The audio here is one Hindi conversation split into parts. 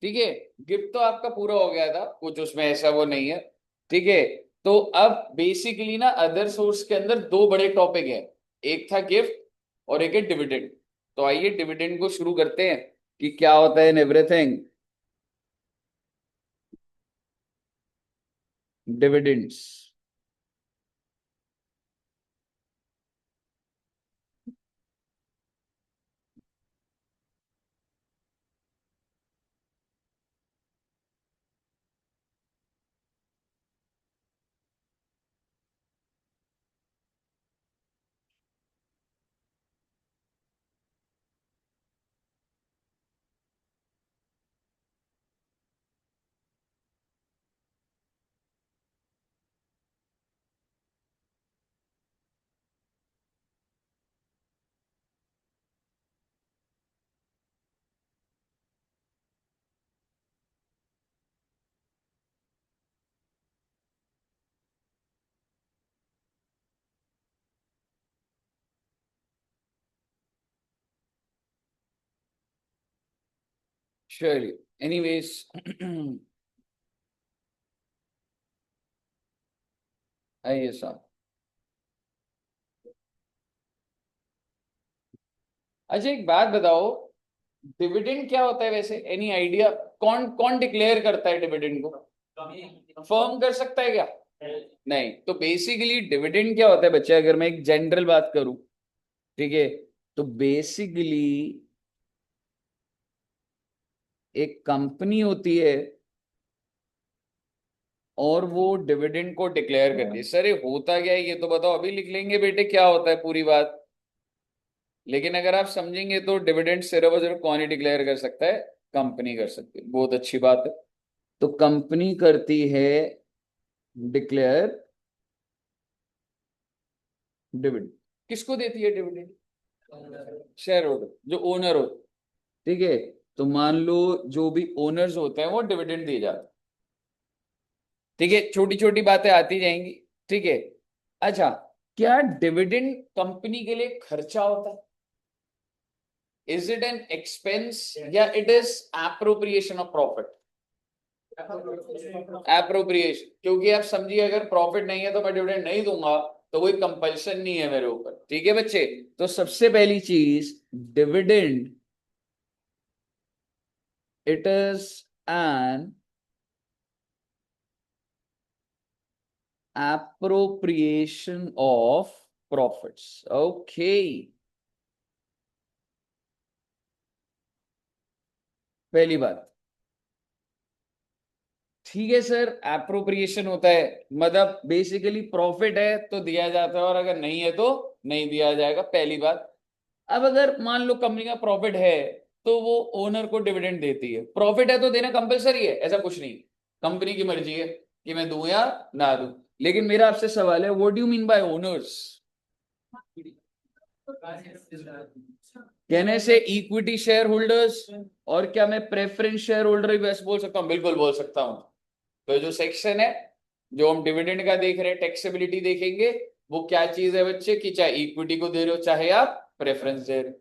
ठीक है, गिफ्ट तो आपका पूरा हो गया था, कुछ उसमें ऐसा वो नहीं है। ठीक है, तो अब बेसिकली ना अदर सोर्स के अंदर दो बड़े टॉपिक हैं, एक था गिफ्ट और एक है डिविडेंड। तो आइए डिविडेंड को शुरू करते हैं कि क्या होता है इन एवरीथिंग। डिविडेंड्स। चलिए, एनीवेज आइए साहब। अच्छा एक बात बताओ, डिविडेंड क्या होता है वैसे, एनी आइडिया? कौन कौन डिक्लेयर करता है डिविडेंड को? फर्म कर सकता है क्या? नहीं। तो बेसिकली डिविडेंड क्या होता है बच्चे, अगर मैं एक जनरल बात करूं, ठीक है, तो बेसिकली एक कंपनी होती है और वो डिविडेंड को डिक्लेयर करती है। सर ये होता क्या है ये तो बताओ, अभी लिख लेंगे बेटे क्या होता है पूरी बात। लेकिन अगर आप समझेंगे तो डिविडेंड सिर्फ और सिर्फ कौन ही डिक्लेयर कर सकता है? कंपनी कर सकती है। बहुत अच्छी बात है। तो कंपनी करती है डिक्लेयर डिविडेंड। किसको देती है डिविडेंड? शेयर होल्डर, जो ओनर हो। ठीक है, तो मान लो जो भी ओनर्स होते हैं वो डिविडेंड दिए जाते हैं। ठीक है, छोटी छोटी बातें आती जाएंगी। ठीक है। अच्छा, क्या डिविडेंड कंपनी के लिए खर्चा होता है? इज इट एन एक्सपेंस या it is appropriation of profit? Appropriation, क्योंकि आप समझिए अगर प्रॉफिट नहीं है तो मैं डिविडेंड नहीं दूंगा, तो कोई कंपल्शन नहीं है मेरे ऊपर। ठीक है बच्चे, तो सबसे पहली चीज, dividend it is an appropriation of profits. Okay, पहली बात। ठीक है सर, एप्रोप्रिएशन होता है, मतलब बेसिकली प्रॉफिट है तो दिया जाता है और अगर नहीं है तो नहीं दिया जाएगा, पहली बात। अब अगर मान लो कंपनी का प्रॉफिट है तो वो ओनर को डिविडेंड देती है। प्रॉफिट है तो देना कंपलसरी है ऐसा कुछ नहीं, कंपनी की मर्जी है कि मैं दूं या ना दूं। लेकिन मेरा आपसे सवाल है, what do you mean by owners? कहने से इक्विटी शेयर होल्डर्स, और क्या मैं प्रेफरेंस शेयर होल्डर भी वैसे बोल सकता हूँ? बिल्कुल बोल सकता हूँ। तो जो सेक्शन है जो हम डिविडेंड का देख रहे हैं, टैक्सेबिलिटी देखेंगे, वो क्या चीज है बच्चे, कि चाहे इक्विटी को दे रहे हो चाहे आप प्रेफरेंस दे रहे हो।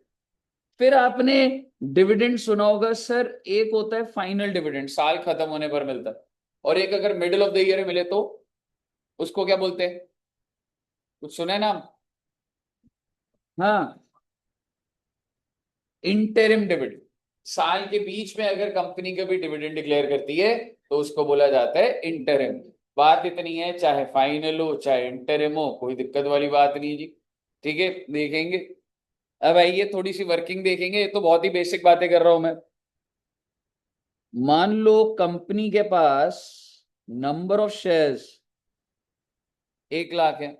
फिर आपने डिविडेंड सुना होगा सर, एक होता है फाइनल डिविडेंड, साल खत्म होने पर मिलता है, और एक अगर मिडिल ऑफ द ईयर मिले तो उसको क्या बोलते हैं? कुछ सुना है नाम? हाँ, इंटरिम डिविडेंड। साल के बीच में अगर कंपनी कभी डिविडेंड डिक्लेयर करती है तो उसको बोला जाता है इंटरिम। बात इतनी है, चाहे फाइनल हो चाहे इंटरिम हो, कोई दिक्कत वाली बात नहीं जी। ठीक है, देखेंगे। अब आइए थोड़ी सी वर्किंग देखेंगे, ये तो बहुत ही बेसिक बातें कर रहा हूं मैं। मान लो कंपनी के पास नंबर ऑफ शेयर्स 1 लाख है।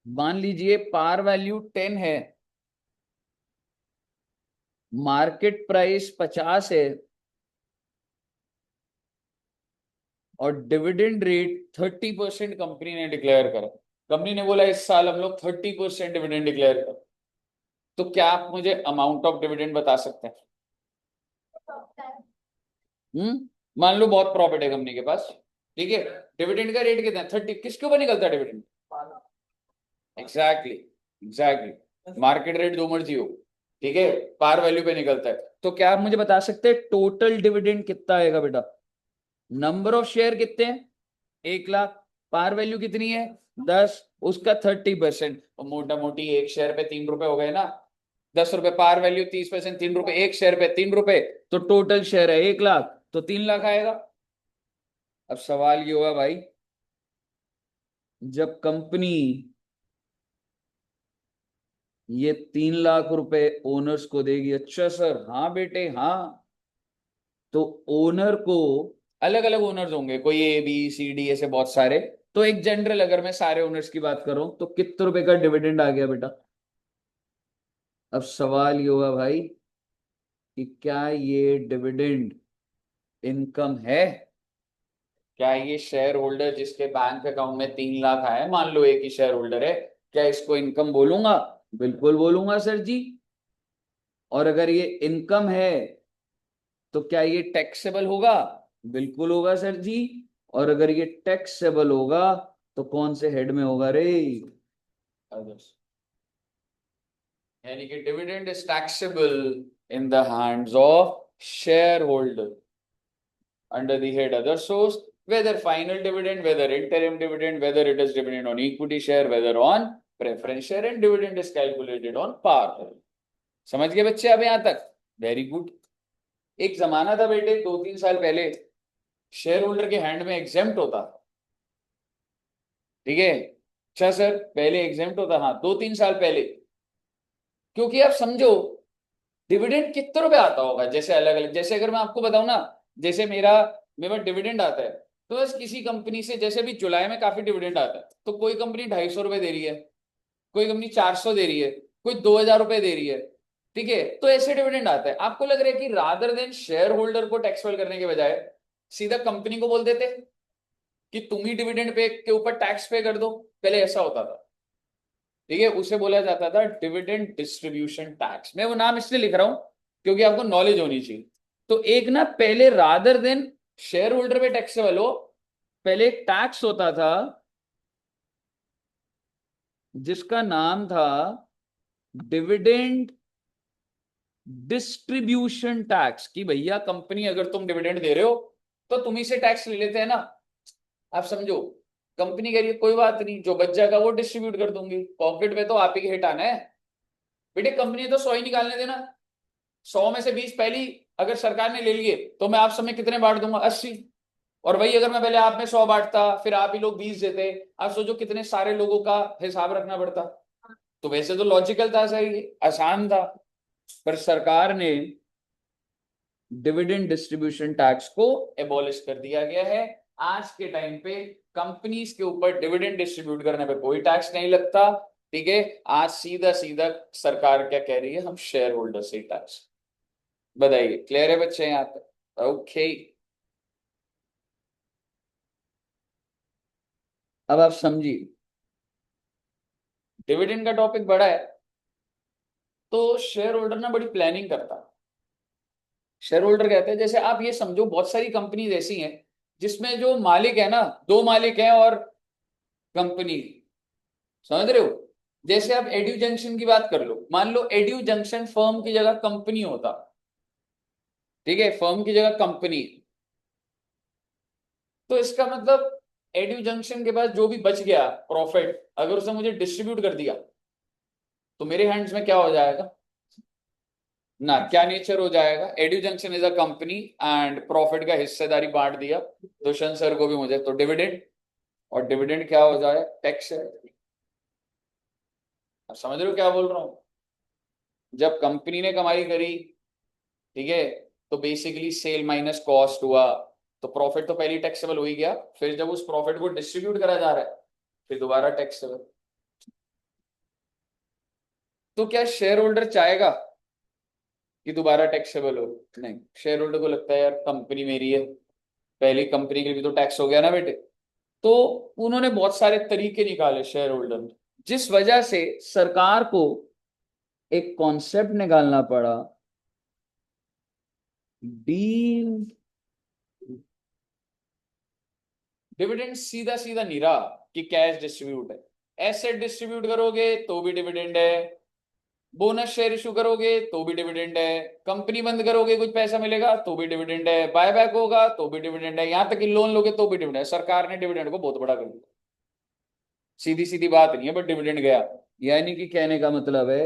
मान लीजिए पार वैल्यू 10 है, मार्केट प्राइस 50 है, और डिविडेंड रेट 30% कंपनी ने डिक्लेयर करा। कंपनी ने बोला इस साल हम लोग 30% डिविडेंड डिक्लेयर कर। तो क्या आप मुझे अमाउंट ऑफ डिविडेंड बता सकते हैं? मान लो बहुत प्रॉफिट है कंपनी के पास। ठीक है, डिविडेंड का रेट कितना है? 30। किसके ऊपर निकलता है dividend? Exactly, exactly. Market rate जो मर्जी हो, ठीक है, पार वैल्यू पे निकलता है। तो क्या आप मुझे बता सकते हैं टोटल डिविडेंड कितना आएगा बेटा? नंबर ऑफ शेयर कितने हैं? 1 लाख। पार वैल्यू कितनी है? 10, उसका 30%। मोटा मोटी एक शेयर पे 3 रुपए हो गए ना, 10 रुपए पार वैल्यू, 30%, 3 रुपए एक शेयर पे 3 रुपए, तो टोटल शेयर है 1 लाख, तो 3 लाख आएगा। अब सवाल ये हुआ भाई, जब कंपनी ये 3 लाख रुपए ओनर्स को देगी, अच्छा सर, हाँ बेटे हाँ, तो ओनर को अलग अलग ओनर्स होंगे, कोई A B C D ऐसे बहुत सारे, तो एक जनरल अगर मैं सारे ओनर्स की बात करूं तो कितने रुपए का डिविडेंड आ गया बेटा? अब सवाल ये हुआ भाई कि क्या ये डिविडेंड इनकम है? क्या ये शेयर होल्डर जिसके बैंक अकाउंट में 3 लाख आए, मान लो एक ही शेयर होल्डर है, क्या इसको इनकम बोलूंगा? बिल्कुल बोलूंगा सर जी। और अगर ये इनकम है तो क्या ये टैक्सेबल होगा? बिल्कुल होगा सर जी। और अगर ये टैक्सेबल होगा तो कौन से हेड में होगा रे? Others. यानी कि dividend is taxable in the hands of share holder under the head other source, whether final dividend, whether interim dividend, whether it is dividend on equity share, whether on preference share, and dividend is calculated on par. समझ गए बच्चे अब यहां तक? Very good. एक जमाना था बेटे 2-3 साल पहले, शेयर होल्डर के हैंड में एग्जेम्प्ट होता, ठीक है, अच्छा सर पहले एग्जेम्प्ट होता, हाँ 2-3 साल पहले, क्योंकि आप समझो डिविडेंड कितने रुपए आता होगा, जैसे अलग अलग, जैसे अगर मैं आपको बताऊं ना, जैसे मेरे पास डिविडेंड आता है, तो बस किसी कंपनी से, जैसे भी जुलाई में काफी डिविडेंड आता है, तो कोई कंपनी 250 रुपए दे रही है, कोई कंपनी 400 दे रही है, कोई 2000 रुपए दे रही है, ठीक है, तो ऐसे डिविडेंड आता है। आपको लग रहा है कि रादर देन शेयर होल्डर को टैक्सेबल करने के बजाय सीधा कंपनी को बोल देते कि तुम ही डिविडेंड पे के ऊपर टैक्स पे कर दो, पहले ऐसा होता था, ठीक है, उसे बोला जाता था डिविडेंड डिस्ट्रीब्यूशन टैक्स। मैं वो नाम इसलिए लिख रहा हूं क्योंकि आपको नॉलेज होनी चाहिए। तो एक ना पहले रादर देन शेयर होल्डर पे टैक्सेबल हो, पहले एक टैक्स होता था जिसका नाम था डिविडेंड डिस्ट्रीब्यूशन टैक्स, कि भैया कंपनी अगर तुम डिविडेंड दे रहे हो तो तुम ही से टैक्स ले लेते हैं ना। आप समझो, कंपनी कह रही है कोई बात नहीं, जो बच जाएगा वो डिस्ट्रीब्यूट कर दूंगी, पॉकेट में तो आप ही के हिट आना है। बेटे कंपनी तो 100 ही निकालने देना, 100 में से 20 पहली अगर सरकार ने ले लिए तो मैं आप सब में कितने बांट दूंगा? 80। और वही अगर मैं पहले आप में 100 बांटता, फिर आप ही लोग 20 देते, आप सोचो कितने सारे लोगों का हिसाब रखना पड़ता। तो वैसे तो लॉजिकल था, सही आसान था, पर सरकार ने डिविडेंड डिस्ट्रीब्यूशन टैक्स को एबॉलिश कर दिया गया है। आज के टाइम पे कंपनीज के ऊपर डिविडेंड डिस्ट्रीब्यूट करने पे कोई टैक्स नहीं लगता, ठीक है। आज सीधा सीधा सरकार क्या कह रही है, हम शेयर होल्डर से टैक्स। बताइए क्लियर है बच्चे यहाँ तक? ओके, अब आप समझिए, डिविडेंड का टॉपिक बड़ा है, तो शेयर होल्डर ना बड़ी प्लानिंग करता है। शेयर होल्डर कहते हैं, जैसे आप ये समझो बहुत सारी कंपनीज ऐसी हैं जिसमें जो मालिक है ना, दो मालिक हैं और कंपनी, समझ रहे हो? जैसे आप एड्यू जंक्शन की बात कर लो, मान लो एड्यू जंक्शन फर्म की जगह कंपनी होता, ठीक है, फर्म की जगह कंपनी, तो इसका मतलब एड्यू जंक्शन के पास जो भी बच गया प्रॉफिट, अगर उसने मुझे डिस्ट्रीब्यूट कर दिया तो मेरे हैंड्स में क्या हो जाएगा ना, क्या नेचर हो जाएगा? Edu junction is a company and profit का हिस्सेदारी बांट दिया दुष्यंत सर को भी मुझे, तो डिविडेंड, और डिविडेंड क्या हो जाए? टैक्स है। आप समझ रहे हो क्या बोल रहा हूं? जब कंपनी ने कमाई करी, ठीक है, तो बेसिकली सेल माइनस कॉस्ट हुआ, तो प्रॉफिट तो पहले टैक्सेबल हो ही गया, फिर जब उस प्रॉफिट को डिस्ट्रीब्यूट करा जा रहा है फिर दोबारा टैक्सेबल। तो क्या शेयर होल्डर चाहेगा कि दोबारा टैक्सेबल हो? नहीं, शेयर होल्डर को लगता है यार कंपनी मेरी है, पहली कंपनी के लिए भी तो टैक्स हो गया ना बेटे। तो उन्होंने बहुत सारे तरीके निकाले शेयर होल्डर ने, जिस वजह से सरकार को एक कॉन्सेप्ट निकालना पड़ा, डील डिविडेंड सीधा सीधा नहीं रहा कि कैश डिस्ट्रीब्यूट है, एसेट डिस्ट्रीब्यूट करोगे तो भी डिविडेंड है, बोनस शेयर इशू करोगे तो भी डिविडेंड है, कंपनी बंद करोगे कुछ पैसा मिलेगा तो भी डिविडेंड है, बायबैक होगा तो भी डिविडेंड है, यहां तक कि लोन लोगे तो भी डिविडेंड है। सरकार ने डिविडेंड को बहुत बड़ा कर दिया, सीधी सीधी बात नहीं है, बट डिविडेंड गया। यानी कि कहने का मतलब है,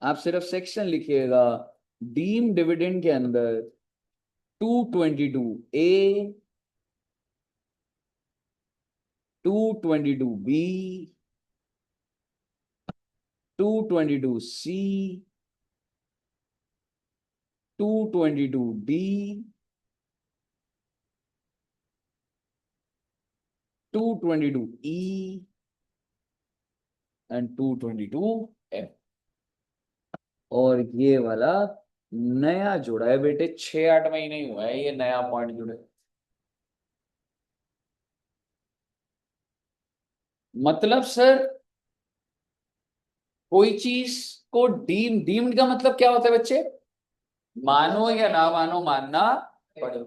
आप सिर्फ सेक्शन लिखिएगा, डीम डिविडेंड के अंदर 222A, 222B, 222C, 222D, 222E and 222F। और ये वाला नया जुड़ा है बेटे, 6-8 महीने ही हुआ है ये नया पॉइंट जुड़े। मतलब सर कोई चीज को डीम्ड का मतलब क्या होता है बच्चे? मानो या ना मानो, मानना पड़े।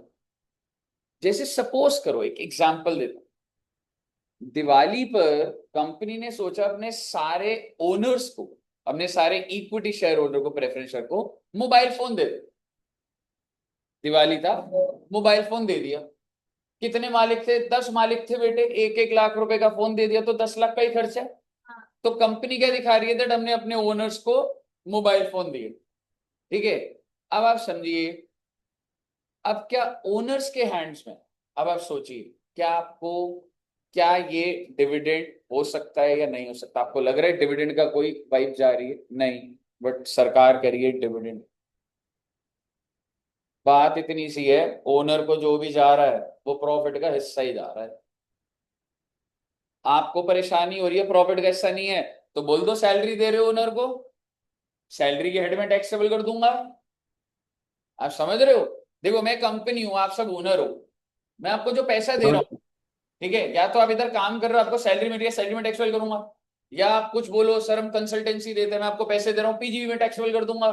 जैसे सपोज करो, एक एग्जांपल देता हूं, दिवाली पर कंपनी ने सोचा अपने सारे ओनर्स को, अपने सारे इक्विटी शेयर होल्डर को, प्रेफरेंस शेयर को मोबाइल फोन दे दे। दिवाली था, मोबाइल फोन दे दिया। कितने मालिक थे? 10 मालिक थे बेटे, 1-1 लाख रुपए का फोन दे दिया तो 10 लाख का ही खर्चा है। तो कंपनी क्या दिखा रही है? दैट हमने अपने ओनर्स को मोबाइल फोन दिए। ठीक है, अब आप समझिए, अब क्या ओनर्स के हैंड्स में, अब आप सोचिए, क्या आपको, क्या ये डिविडेंड हो सकता है या नहीं हो सकता? आपको लग रहा है डिविडेंड का कोई वाइब जा रही है? नहीं, बट सरकार कह रही है डिविडेंड। बात इतनी सी है, ओनर को जो भी जा रहा है वो प्रॉफिट का हिस्सा ही जा रहा है। आपको परेशानी हो रही है प्रॉफिट का हिस्सा नहीं है, तो बोल दो सैलरी दे रहे हो ओनर को, सैलरी के हेड में टैक्सेबल कर दूंगा। आप समझ रहे हो? देखो मैं कंपनी हूं, आप सब ओनर हो, मैं आपको जो पैसा दे रहा हूँ, ठीक है, या तो आप इधर काम कर रहे हो, आपको सैलरी मिल रही है, सैलरी में टैक्सेबल करूंगा, या आप कुछ बोलो सर हम कंसल्टेंसी देते हैं, मैं आपको पैसे दे रहा हूँ, पीजीबी में टैक्सेबल कर दूंगा।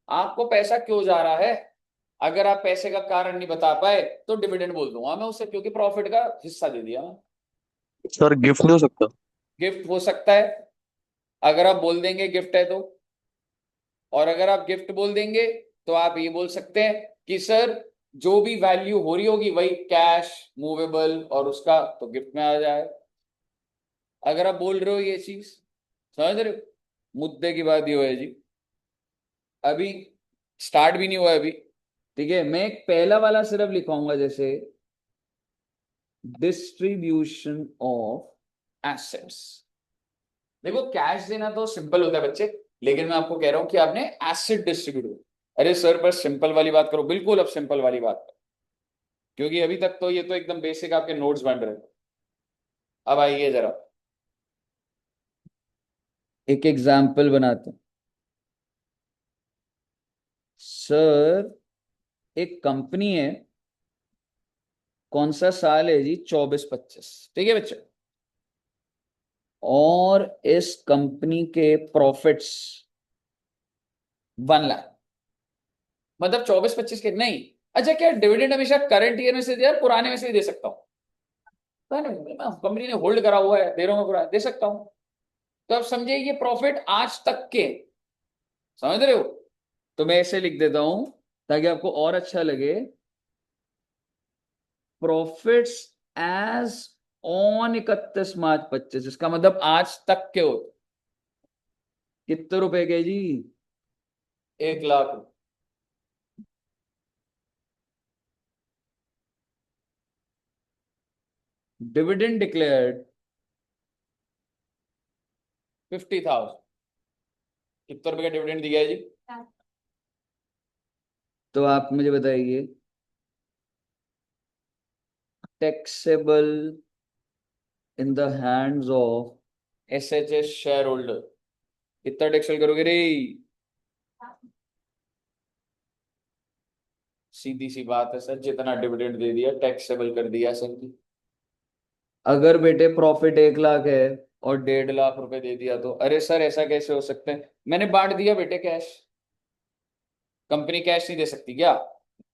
आपको पैसा क्यों जा रहा है? अगर आप पैसे का कारण नहीं बता पाए तो डिविडेंड बोल दूंगा मैं उसे, क्योंकि प्रॉफिट का हिस्सा दे दिया। सर गिफ्ट नहीं हो सकता? गिफ्ट हो सकता है, अगर आप बोल देंगे गिफ्ट है तो। और अगर आप गिफ्ट बोल देंगे तो आप ये बोल सकते हैं कि सर जो भी वैल्यू हो रही होगी वही कैश, मूवेबल और उसका, तो गिफ्ट में आ जाए। अगर आप बोल रहे हो ये चीज, समझ रहे हो मुद्दे की बात ये है जी। अभी स्टार्ट भी नहीं हुआ है अभी, ठीक है, मैं एक पहला वाला सिर्फ लिखाऊंगा, जैसे डिस्ट्रीब्यूशन ऑफ एसेट्स। देखो कैश देना तो सिंपल होता है बच्चे, लेकिन मैं आपको कह रहा हूं कि आपने एसेट डिस्ट्रीब्यूट। अरे सर पर सिंपल वाली बात करो, बिल्कुल अब सिंपल वाली बात करो, क्योंकि अभी तक तो ये तो एकदम बेसिक आपके नोट्स बन रहे थे। अब आइए जरा एक एग्जाम्पल बनाते हैं। सर एक कंपनी है, कौन सा साल है जी? 24-25, ठीक है बच्चे, और इस कंपनी के प्रॉफिट्स 1 लाख। मतलब 24-25 के नहीं, अच्छा क्या डिविडेंड हमेशा करंट ईयर में से दे या पुराने में से भी दे सकता हूँ? कंपनी ने होल्ड करा हुआ है, दे रहा हूं मैं, पूरा दे सकता हूं। तो आप समझिए ये प्रॉफिट आज तक के, समझ रहे हो? तो मैं ऐसे लिख देता हूं ताकि आपको और अच्छा लगे, प्रॉफिट्स एज ऑन 31 मार्च 25, इसका मतलब आज तक के हो। कितने रुपए के जी? 1 लाख। Dividend declared 50,000। कितने रुपए का डिविडेंड दिया है जी? तो आप मुझे बताइए, taxable in the hands of SHS shareholder, कितना टैक्सेबल करोगे रे? सीधी सी बात है सर, जितना डिविडेंड दे दिया टैक्सेबल कर दिया सर जी। अगर बेटे प्रॉफिट 1 लाख है और 1.5 लाख रुपए दे दिया तो, अरे सर ऐसा कैसे हो सकता है? मैंने बांट दिया बेटे कैश, कंपनी कैश नहीं दे सकती क्या?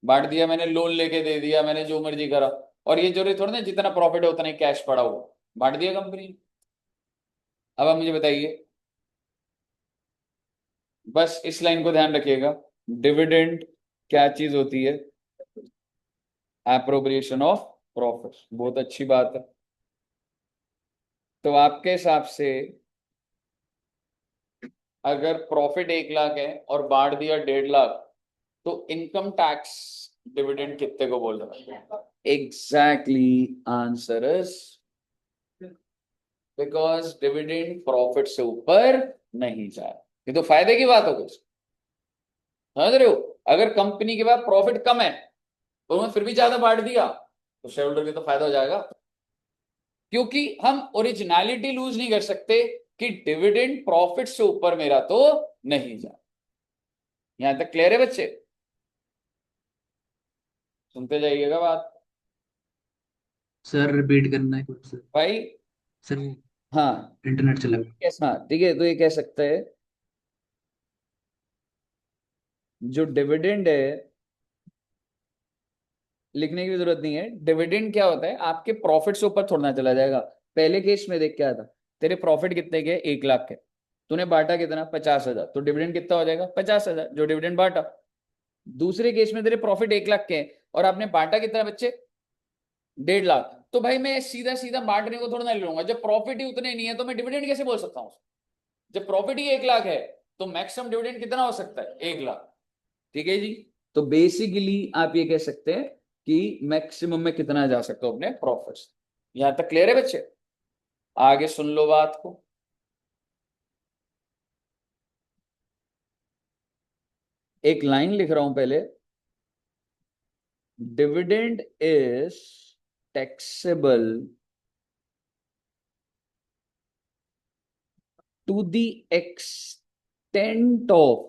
बांट दिया मैंने, लोन लेके दे दिया मैंने, जो मर्जी करा। और ये जरूरी थोड़ा ना जितना प्रॉफिट है उतना ही कैश पड़ा हुआ, बांट दिया कंपनी। अब आप मुझे बताइए, बस इस लाइन को ध्यान रखिएगा। डिविडेंड क्या चीज होती है? Appropriation of profit. बहुत अच्छी बात है। तो आपके हिसाब से अगर प्रॉफिट 1 लाख है और बांट दिया 1.5 लाख, तो इनकम टैक्स डिविडेंड कितने को बोल रहा है? Exactly, answer is because dividend profit से ऊपर नहीं जाए। ये तो फायदे की बात हो गई, समझ रहे हो? अगर कंपनी के पास प्रॉफिट कम है और उन्होंने फिर भी ज्यादा बांट दिया, तो शेयर होल्डर को तो फायदा हो जाएगा। क्योंकि हम ओरिजिनलिटी लूज नहीं कर सकते कि डिविडेंड प्रॉफिट से ऊपर मेरा तो नहीं जाए। यहां तक क्लियर है बच्चे? सुनते जाइएगा बात। सर रिपीट करना है कुछ सर। भाई सर हाँ, इंटरनेट चला गया। हाँ ठीक है, तो ये कह सकते हैं जो डिविडेंड है, लिखने की जरूरत नहीं है। डिविडेंड क्या होता है? आपके प्रॉफिट से ऊपर थोड़ा ना चला जाएगा। पहले केस में देख क्या था, तेरे प्रॉफिट कितने के? 1 लाख के। तूने बांटा कितना? 50,000। तो डिविडेंड कितना हो जाएगा? 50,000, जो डिविडेंड बांटा। दूसरे केस में तेरे प्रॉफिट 1 लाख के हैं और आपने बांटा कितना बच्चे? 1.5 लाख। तो भाई मैं सीधा सीधा बांटने को थोड़ा ना ले लूंगा। जब प्रॉफिट ही उतने नहीं है तो मैं डिविडेंड कैसे बोल सकता हूँ? जब प्रॉफिट ही 1 लाख है तो मैक्सिमम डिविडेंड कितना हो सकता है? 1 लाख। ठीक है जी। तो बेसिकली आप ये कह सकते हैं कि मैक्सिमम में कितना जा सकते हो अपने प्रॉफिट। यहां तक क्लियर है बच्चे? आगे सुन लो बात को। एक लाइन लिख रहा हूं पहले। Dividend is taxable to the extent of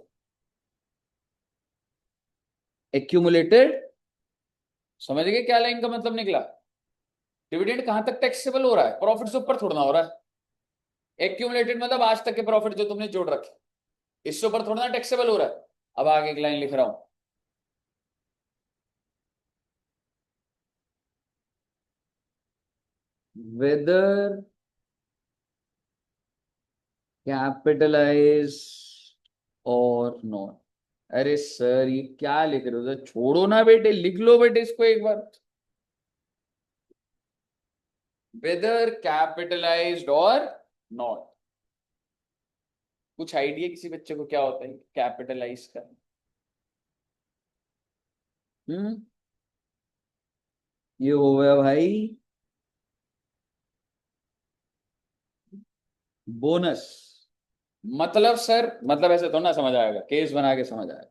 accumulated. समझ गए क्या लाइन का मतलब निकला? डिविडेंड कहां तक टैक्सेबल हो रहा है? प्रॉफिट से ऊपर थोड़ा ना हो रहा है। एक्यूमुलेटेड मतलब आज तक के प्रॉफिट जो तुमने जोड़ रखे, इससे ऊपर थोड़ा ना टैक्सेबल हो रहा है। अब आगे एक लाइन लिख रहा हूं। whether capitalized और नॉट। अरे सर ये क्या लिख रहे हो? तो छोड़ो ना बेटे, लिख लो बेटे इसको एक बार। whether capitalized और नॉट। कुछ आइडिया किसी बच्चे को क्या होता है कैपिटलाइज का? हम्म, ये हो गया भाई बोनस। मतलब सर, मतलब ऐसे तो ना समझ आएगा, केस बना के समझ आएगा।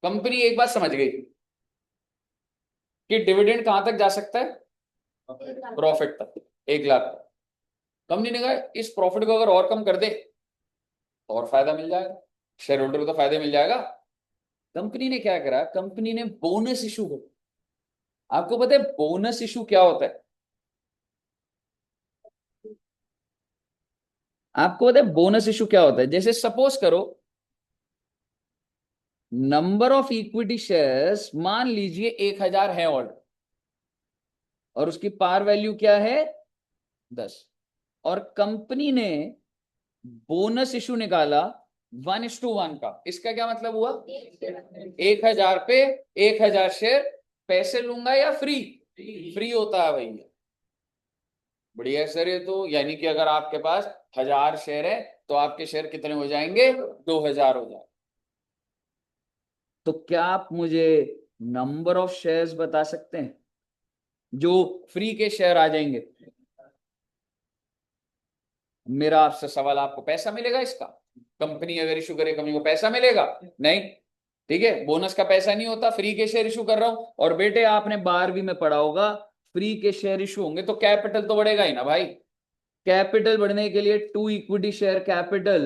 कंपनी एक बात समझ गई कि डिविडेंड कहां तक जा सकता है? प्रॉफिट तक, 1 लाख तक। कंपनी ने कहा इस प्रॉफिट को अगर और कम कर दे तो और फायदा मिल जाएगा, शेयर होल्डर को तो फायदा मिल जाएगा। कंपनी ने क्या करा? कंपनी ने बोनस इशू कर। आपको पता है बोनस इशू क्या होता है? आपको पता है बोनस इशू क्या होता है? जैसे सपोज करो नंबर ऑफ इक्विटी शेयर्स मान लीजिए 1,000 है ऑर्डर, और उसकी पार वैल्यू क्या है? 10। और कंपनी ने बोनस इशू निकाला 1:1 का। इसका क्या मतलब हुआ? 1,000 पे 1,000 शेयर पैसे लूंगा या फ्री? फ्री होता है भैया। बढ़िया है सर ये तो। यानी कि अगर आपके पास 1,000 शेयर है तो आपके शेयर कितने हो जाएंगे? 2,000 हो जाए। तो क्या आप मुझे नंबर ऑफ शेयर्स बता सकते हैं जो फ्री के शेयर आ जाएंगे? मेरा आपसे सवाल, आपको पैसा मिलेगा इसका? कंपनी अगर इशू करे, कंपनी को पैसा मिलेगा? नहीं। ठीक है, बोनस का पैसा नहीं होता, फ्री के शेयर इशू कर रहा हूं। और बेटे आपने 12वीं में पढ़ा होगा, फ्री के शेयर इशू होंगे तो कैपिटल तो बढ़ेगा ही ना भाई। कैपिटल बढ़ने के लिए 2 इक्विटी शेयर कैपिटल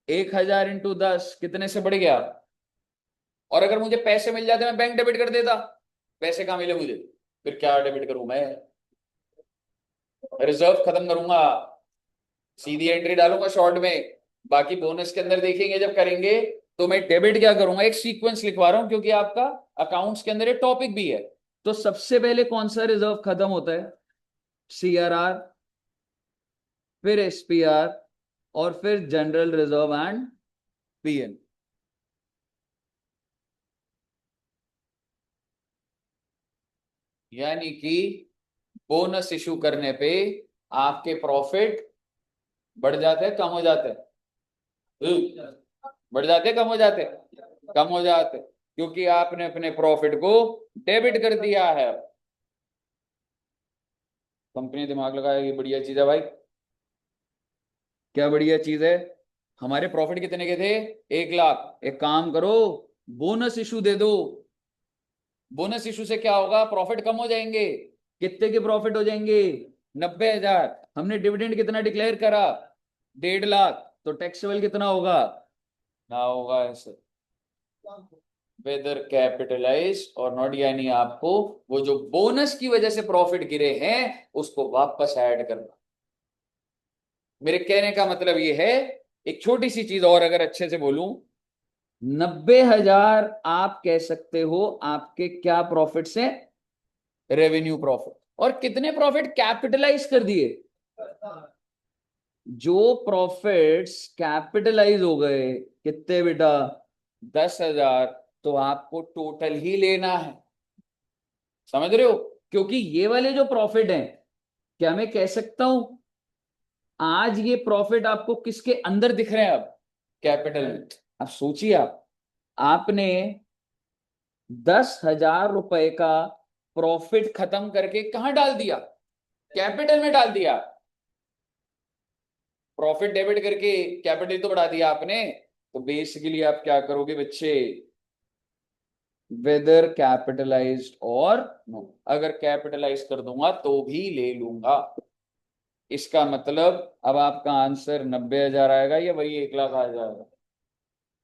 1,000 इंटू 10 कितने से बढ़ गया? और अगर मुझे पैसे मिल जाते मैं बैंक डेबिट कर देता। पैसे कहां मिले मुझे? फिर क्या डेबिट करूं मैं? रिजर्व खत्म करूंगा, सीधी एंट्री डालूंगा शॉर्ट में। बाकी बोनस के अंदर देखेंगे जब करेंगे। तो मैं डेबिट क्या करूंगा? एक सीक्वेंस लिखवा रहा हूं क्योंकि आपका अकाउंट्स के अंदर एक टॉपिक भी है। तो सबसे पहले कौन सा रिजर्व खत्म होता है? CRR, फिर SPR, और फिर जनरल रिजर्व एंड पीएन। यानी कि बोनस इशू करने पे आपके प्रॉफिट बढ़ जाते हैं, कम हो जाते हैं? बढ़ जाते हैं, कम हो जाते हैं? कम हो जाते हैं, क्योंकि आपने अपने प्रॉफिट को डेबिट कर दिया है। कंपनी दिमाग लगाया, ये बढ़िया चीज है भाई। क्या बढ़िया चीज है? हमारे प्रॉफिट कितने के थे? 1 लाख। एक काम करो, बोनस इशू दे दो। बोनस इशू से क्या होगा? प्रॉफिट कम हो जाएंगे। कितने के प्रॉफिट हो जाएंगे? 90,000। हमने डिविडेंड कितना डिक्लेयर करा? 1.5 लाख। तो टैक्सेबल कितना होगा? ना होगा ऐसे, वेदर कैपिटलाइज और नॉट, यानी आपको वो जो बोनस की वजह से प्रॉफिट गिरे हैं उसको वापस ऐड करना। मेरे कहने का मतलब ये है, एक छोटी सी चीज और अगर अच्छे से बोलूं, 90,000 आप कह सकते हो आपके क्या प्रॉफिट से? Revenue profit. और कितने प्रॉफिट कैपिटलाइज कर दिए? जो प्रॉफिट्स कैपिटलाइज हो गए, कितने बेटा? 10,000। तो आपको टोटल ही लेना है, समझ रहे हो? क्योंकि ये वाले जो प्रॉफिट हैं, क्या मैं कह सकता हूं आज ये प्रॉफिट आपको किसके अंदर दिख रहे हैं? अब कैपिटल में। अब सोचिए, आपने 10,000 रुपए का प्रॉफिट खत्म करके कहां डाल दिया? कैपिटल में डाल दिया। प्रॉफिट डेबिट करके कैपिटल तो बढ़ा दिया आपने। तो बेसिकली आप क्या करोगे बच्चे? वेदर कैपिटलाइज्ड और नो। अगर कैपिटलाइज कर दूंगा तो भी ले लूंगा। इसका मतलब अब आपका आंसर 90,000 आएगा या वही 1 लाख आ जाएगा?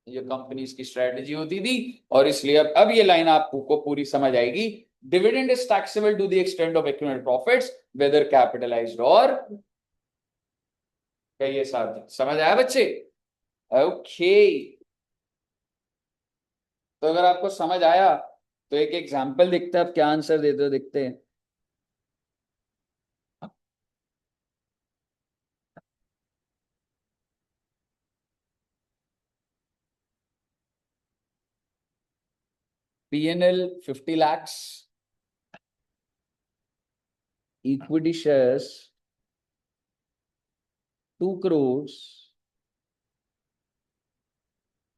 ये कंपनीज की स्ट्रेटेजी होती थी, और इसलिए अब ये लाइन आपको पूरी समझ आएगी। Dividend is taxable to the extent of accumulated profits whether capitalised or, कहिए साहब, समझ आया बच्चे? ओके। तो अगर आपको समझ आया तो एक एग्जांपल देखते हैं आप क्या आंसर देते हो, देखते हैं। PNL 50 lakhs, equity shares 2 crores,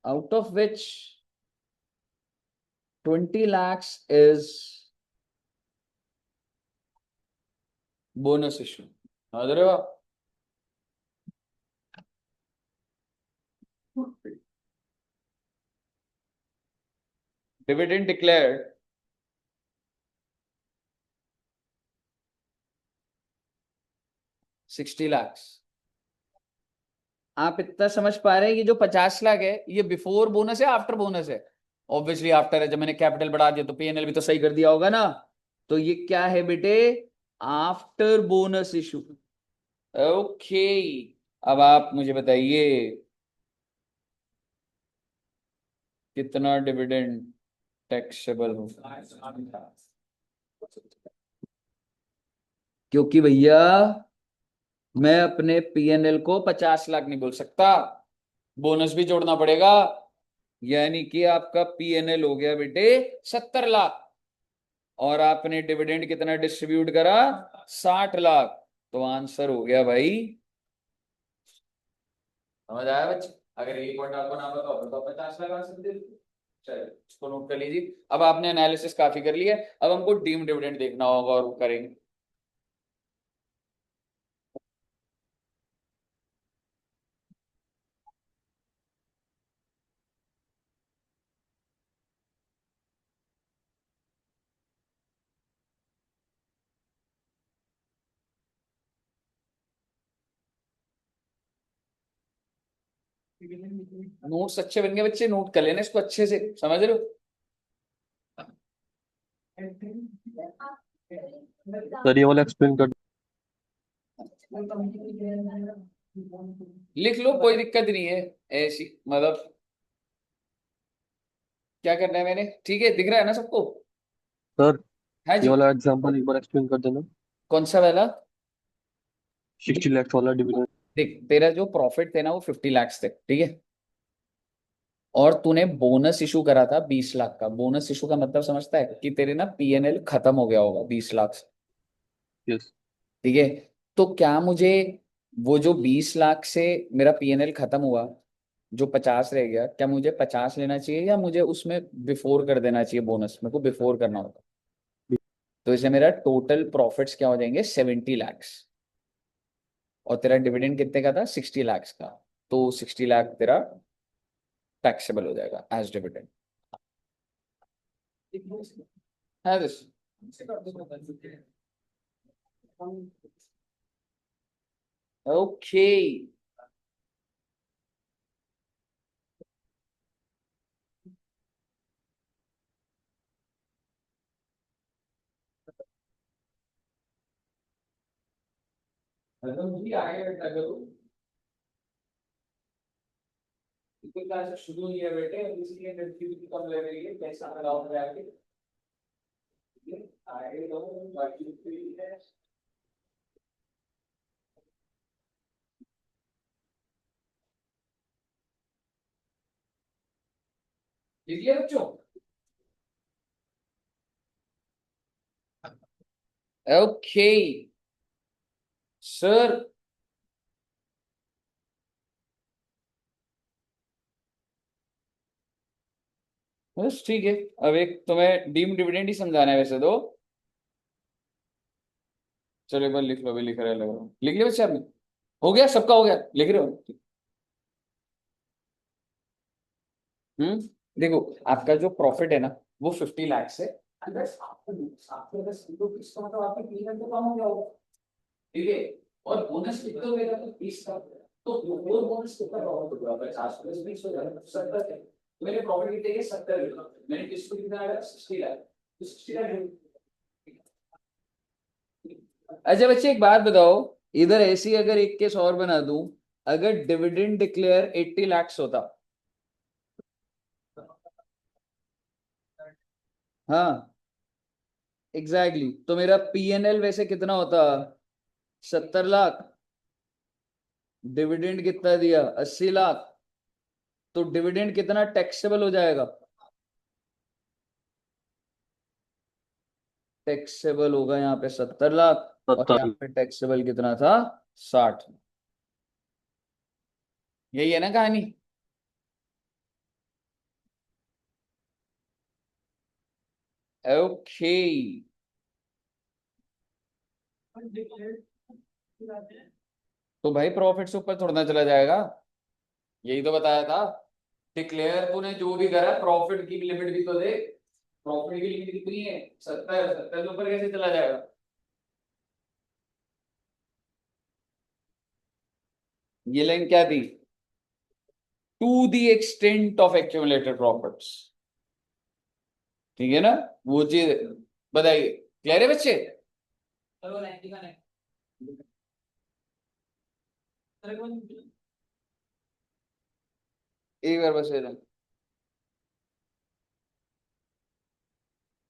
out of which 20 lakhs is bonus issue। समझ रहे हो आप? Dividend declared 60 lakhs। आप इतना समझ पा रहे हैं? ये जो 50 लाख है ये बिफोर बोनस है, आफ्टर बोनस है? ऑब्वियसली आफ्टर है। जब मैंने कैपिटल बढ़ा दिया तो पीएनएल भी तो सही कर दिया होगा ना। तो ये क्या है बेटे? After bonus issue. ओके। अब आप मुझे बताइए कितना डिविडेंड टैक्सेबल होगा? क्योंकि भैया मैं अपने पीएनएल को 50 लाख नहीं बोल सकता, बोनस भी जोड़ना पड़ेगा। यानी कि आपका पीएनएल हो गया बेटे 70 लाख, और आपने डिविडेंड कितना डिस्ट्रीब्यूट करा? 60 लाख। तो आंसर हो गया भाई, समझ आया बच्चे? अगर ये पॉइंट आपको ना पता हो तो 50 लाख आंसर दे दो। चलिए इसको नोट कर लीजिए। अब आपने एनालिसिस काफी कर लिया है, अब हमको डीम डिविडेंड देखना होगा और वो करेंगे। नोट्स अच्छे बन गए बच्चे, नोट कर लेना इसको अच्छे से, समझ रहे हो? सर ये वाला एक्सप्लेन कर। लिख लो, कोई दिक्कत नहीं है। ऐसी मतलब क्या करना है मैंने, ठीक है? दिख रहा है ना सबको? सर हाँ ये जी। वाला एग्जांपल एक बार एक्सप्लेन कर देना। कौन सा वाला? 60 लाख वाला डिविडेंड। देख, तेरा जो प्रॉफिट थे ना वो 50 lakhs थे, ठीक है? और तूने बोनस इशू करा था 20 लाख का। बोनस इशू का मतलब समझता है कि तेरे ना पीएनएल खत्म हो गया होगा 20 लाख से। यस। ठीक है। तो क्या मुझे वो जो 20 लाख से मेरा पीएनएल खत्म हुआ, जो 50 रह गया, क्या मुझे 50 लेना चाहिए या मुझे उसमें बिफोर कर देना चाहिए बोनस? मेरे को बिफोर करना होगा। तो इससे मेरा टोटल प्रॉफिट्स क्या हो जाएंगे? 70 लाख। और तेरा डिविडेंड कितने का था? 60 लाख का। तो 60 लाख तेरा टैक्सेबल हो जाएगा एज डिविडेंड। है दिस? ओके। शुरू ही है बेटे, इसलिए कनेक्टिविटी कम लगेगी, पैसा लगाओ आगे। आए तो बाकी है। लिख लिया बच्चों? Okay sir. बस ठीक है। अब एक तुम्हें डीम डिविडेंड ही समझाना है वैसे तो। चलो एक बार लिख लो, अभी लिख रहे लग रहा हूँ। लिख लिया बच्चे आपने? हो गया सबका? हो गया? लिख रहे हो? हम्म। देखो, आपका जो प्रॉफिट है ना वो 50 लाख है। अगर आपके अगर सिंपल किसका मतलब आपके पीएनएल तो कम हो गया होगा। ठीक है। और बोनस कितना होगा? तो 20 का। तो वो बोनस कितना प्रॉफिट होगा? 50 + 20 हो जाएगा 70 है। तो मेरे प्रॉफिट कितने के? 70। मैंने किसको कितना आया? 60 लाख। तो 60 लाख। अच्छा बच्चे एक बात बताओ, इधर ऐसी अगर एक केस और बना दूं, अगर डिविडेंड डिक्लेयर 80 लाख होता। हाँ एग्जैक्टली exactly। तो मेरा पीएनएल वैसे कितना होता? 70 लाख। डिविडेंड कितना दिया? 80 लाख। तो डिविडेंड कितना टैक्सेबल हो जाएगा? टैक्सेबल होगा यहाँ पे 70 लाख। और यहाँ 70। पे टैक्सेबल कितना था? 60। यही है ना कहानी? ओके। तो भाई प्रॉफिट से ऊपर थोड़ा ना चला जाएगा। यही तो बताया था। डिक्लेयर तूने जो भी करा, प्रॉफिट की लिमिट भी तो दे। प्रॉफिट की लिमिट कितनी है? 70। 70 के ऊपर कैसे चला जाएगा? ये लाइन क्या थी? To the extent of accumulated profits. ठीक है ना? वो चीज बताइए। क्लियर है बच्चे? एक बार बस ये line।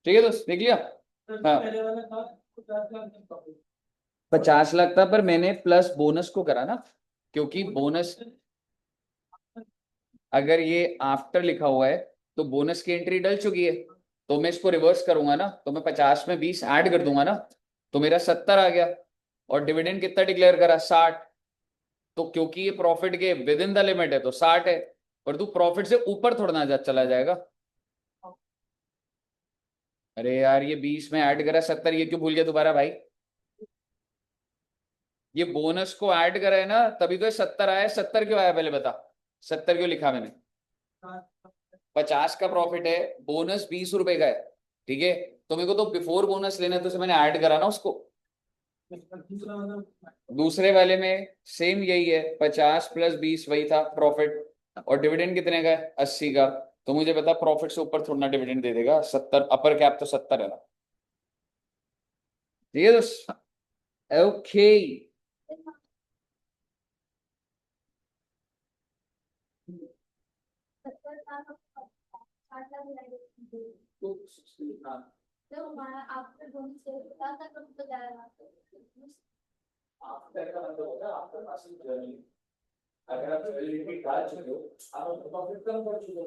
ठीक है दोस्त, देख लिया? हाँ। 50 लाख था, पर मैंने प्लस बोनस को करा ना, क्योंकि बोनस अगर ये आफ्टर लिखा हुआ है तो बोनस की एंट्री डल चुकी है। तो मैं इसको रिवर्स करूंगा ना, तो मैं 50 में 20 ऐड कर दूंगा ना, तो मेरा 70 आ गया। और डिविडेंड कितना डिक्लेयर करा? 60। तो क्योंकि ये प्रॉफिट के विद इन द लिमिट है तो 60 है। पर तू प्रॉफिट से ऊपर थोड़ा ना चला जाएगा। अरे यार, ये 20 में ऐड करा 70, ये क्यों भूल गया दोबारा भाई? ये बोनस को ऐड करा है ना, तभी तो ये 70 आया। 70 क्यों आया पहले बता? 70 क्यों लिखा मैंने? 50 का प्रॉफिट है, बोनस 20 रुपए का है। ठीक है। तो मेरे को तो बिफोर बोनस लेना है, तो मैंने ऐड करा ना उसको। दूसरे वाले में सेम यही है, 50 + 20 वही था प्रॉफिट। और डिविडेंड कितने का है? 80 का। तो मुझे पता प्रॉफिट से ऊपर थोड़ा डिविडेंड दे देगा। 70 अपर कैप तो 70 है ना। ठीक है दोस्त? ओके। अगर आप रियलिटी डाल चुके हो, आप अपना प्रॉफिट कम कर चुके हो,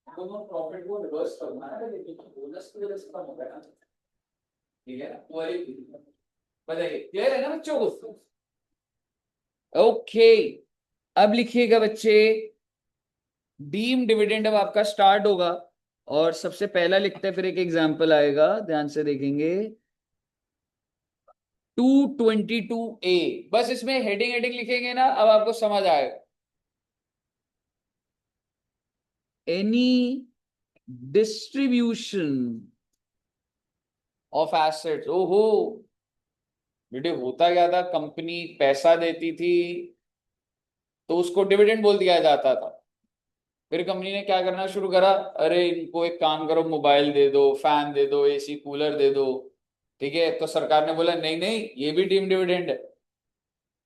तो प्रॉफिट को रिवर्स करना है, लेकिन बोनस की वजह से कम हो गया ना, ठीक है ना, वही बताइए, क्लियर है ना बच्चों को? ओके, अब लिखिएगा बच्चे, डीम डिविडेंड अब आपका स्टार्ट होगा, और सबसे पहला लिखते हैं, फिर एक एग्जांपल आएगा, ध्यान से देखेंगे। 222A, बस इसमें हेडिंग हेडिंग लिखेंगे ना, अब आपको समझ आएगा। एनी डिस्ट्रीब्यूशन ऑफ एसेट्स, ओहो बेटे, होता क्या था, कंपनी पैसा देती थी तो उसको डिविडेंड बोल दिया जाता था। फिर कंपनी ने क्या करना शुरू करा, अरे इनको एक काम करो, मोबाइल दे दो, फैन दे दो, एसी कूलर दे दो, ठीक है, तो सरकार ने बोला नहीं नहीं, ये भी डीम डिविडेंड है।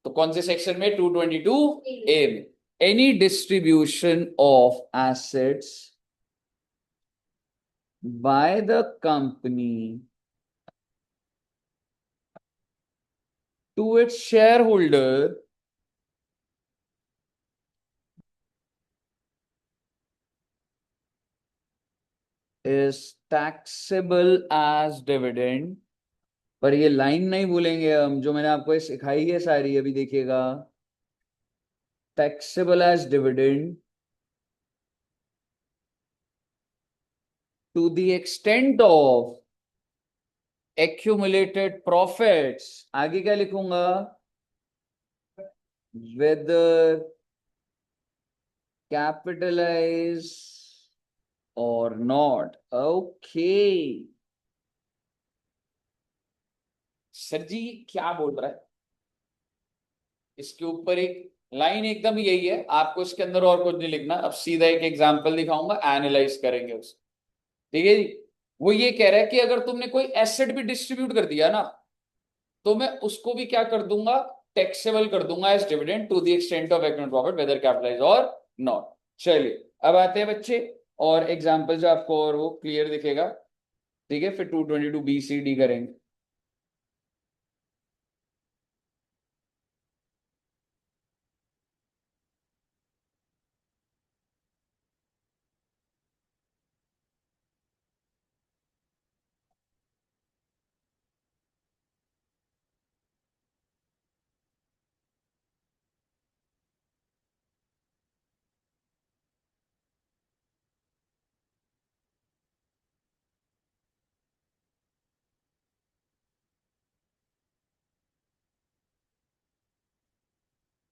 तो कौन से सेक्शन में, 222A में, any distribution of assets by the company to its shareholder is taxable as dividend। पर ये लाइन नहीं भूलेंगे हम, जो मैंने आपको ये सिखाई है सारी, अभी देखिएगा, taxable as dividend to the extent of accumulated profits। आगे क्या लिखूंगा, whether capitalize or not। okay, sir जी क्या बोल रहा है, इसके ऊपर एक लाइन एकदम यही है, आपको इसके अंदर और कुछ नहीं लिखना। अब सीधा एक एग्जांपल दिखाऊंगा, एनालाइज करेंगे उसे, ठीक है जी। वो ये कह रहा है कि अगर तुमने कोई एसेट भी डिस्ट्रीब्यूट कर दिया ना, तो मैं उसको भी क्या कर दूंगा, टैक्सेबल कर दूंगा as dividend to the extent of economic profit whether capitalise or not. चलिए अब आते हैं बच्चे, और एग्जांपल जो आपको और वो क्लियर दिखेगा, ठीक है, फिर 222BCD करेंगे।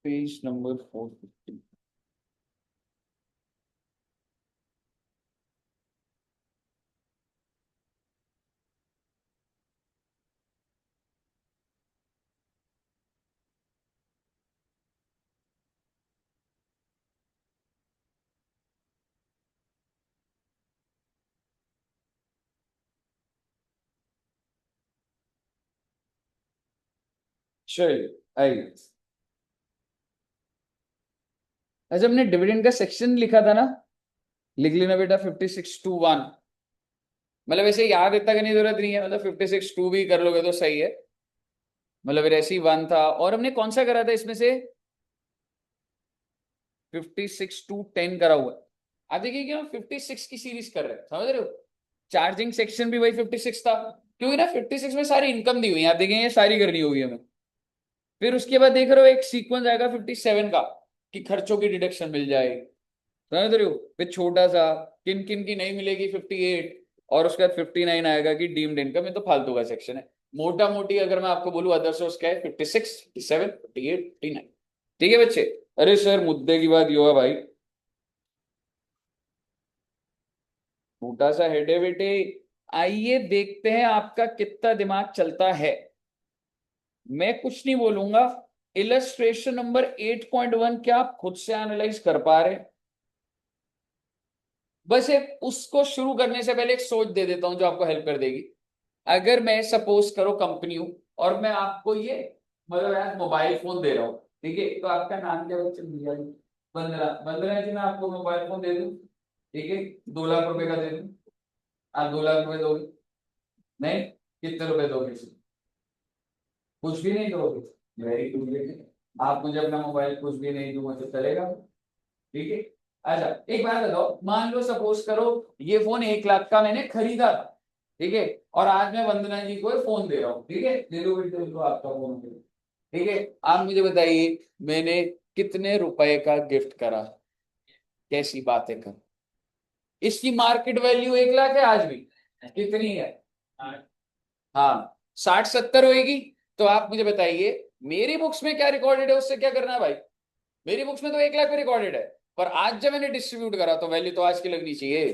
Page number 450। चलिए आइए, अच्छा हमने डिविडेंड का सेक्शन लिखा था ना, लिख लेना बेटा, 56(2)(1। मतलब ऐसे याद इतना करने की जरूरत नहीं है, मतलब 56(2) भी कर लोगे तो सही है, मतलब ऐसे ही 1 था, और हमने कौन सा करा था इसमें से, 56(2)(10 करा हुआ है। आप देखिए कि हम 56 की सीरीज कर रहे हैं, समझ रहे हो, चार्जिंग सेक्शन भी वही 56 था, क्योंकि ना 56 में सारी इनकम दी हुई है, आप देखेंगे ये सारी करनी होगी हमें। फिर उसके बाद देख रहे हो एक सीक्वेंस आएगा 57 का, कि खर्चों की डिडक्शन मिल जाएगी, समझ रहे हो, फिर छोटा सा किन किन की नहीं मिलेगी 58, और उसके बाद 59 आएगा कि डीम्ड इनकम, ये तो फालतू का सेक्शन है। मोटा मोटी अगर मैं आपको बोलूं अदर सोर्स क्या है, 56, 57, 58, 59, ठीक है बच्चे। अरे सर मुद्दे की बात ये हुआ भाई, छोटा सा हेड है बेटे, आइए देखते हैं आपका कितना दिमाग चलता है। मैं कुछ नहीं बोलूंगा, इलस्ट्रेशन नंबर 8.1 क्या आप खुद से एनालाइज कर पा रहे हैं? बस एक उसको शुरू करने से पहले एक सोच दे देता हूं जो आपको हेल्प कर देगी। अगर मैं सपोज करो कंपनी हूं, और मैं आपको ये मतलब यार मोबाइल फोन दे रहा हूं, ठीक है, तो आपका नाम क्या बच्चे, भैया जी, 15 जी, मैं आपको मोबाइल फोन दे दूं, ठीक है, 2 लाख रुपए का दे दूं, आप 2 लाख रुपए दोगे? नहीं, कितने रुपए दोगे? कुछ भी नहीं दोगे? वेरी गुड बेटे, आप मुझे अपना मोबाइल कुछ भी नहीं दूंगा तो चलेगा, ठीक है। अच्छा एक बात बताओ, मान लो सपोज करो ये फोन 1 लाख का मैंने खरीदा था, ठीक है, और आज मैं वंदना जी को फोन दे रहा हूँ, ठीक है, ले लो बेटे लो आपका फोन, ठीक है। आप मुझे बताइए मैंने कितने रुपए का गिफ्ट करा, कैसी बातें कर, इसकी मार्केट वैल्यू 1 लाख है आज भी, कितनी है, हाँ 60-70 होएगी। तो आप मुझे बताइए मेरी बुक्स में क्या रिकॉर्डेड है, उससे क्या करना है भाई, मेरी बुक्स में तो 1 लाख पे रिकॉर्डेड है, पर आज जब मैंने डिस्ट्रीब्यूट करा तो वैल्यू तो आज की लगनी चाहिए।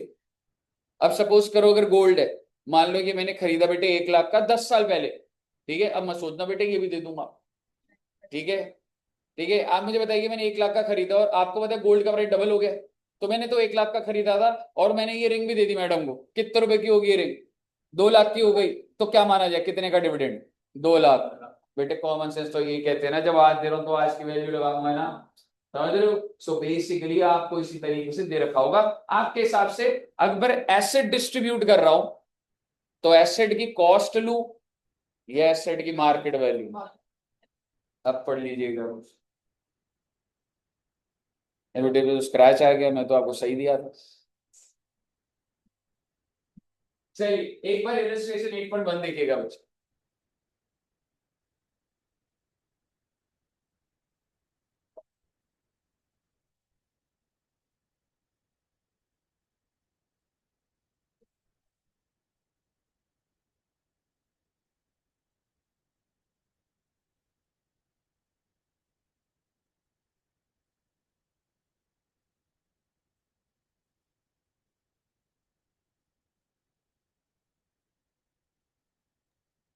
अब सपोज करो अगर गोल्ड है, मान लो कि मैंने खरीदा बेटे 1 लाख का 10 साल पहले, ठीक है, अब मैं सोचना बेटे ये भी दे दूंगा, ठीक है, ठीक है। आप मुझे बताइए मैंने 1 लाख का खरीदा और आपको पता है गोल्ड का प्राइस डबल हो गया, तो मैंने तो 1 लाख का खरीदा था और मैंने ये रिंग भी दे दी मैडम को, कितने रुपए की होगी ये रिंग, 2 लाख की हो गई, तो क्या माना जाए कितने का डिविडेंड, 2 लाख। बेटे कॉमन सेंस तो ये कहते हैं ना, जब आज दे रहा हूं तो आज की वैल्यू लगाऊंगा ना, समझ रहे हो। सो बेसिकली आपको इसी तरीके से दे रखा होगा आपके हिसाब से, अगर एसेट डिस्ट्रीब्यूट कर रहा हूं तो एसेट की कॉस्ट लू या एसेट की मार्केट वैल्यू, अब पढ़ लीजिएगा। बेटे तो स्क्रैच आ गया, मैं तो आपको सही दिया था। चलिए एक बार इलस्ट्रेशन 8.1 देखिएगा बच्चे,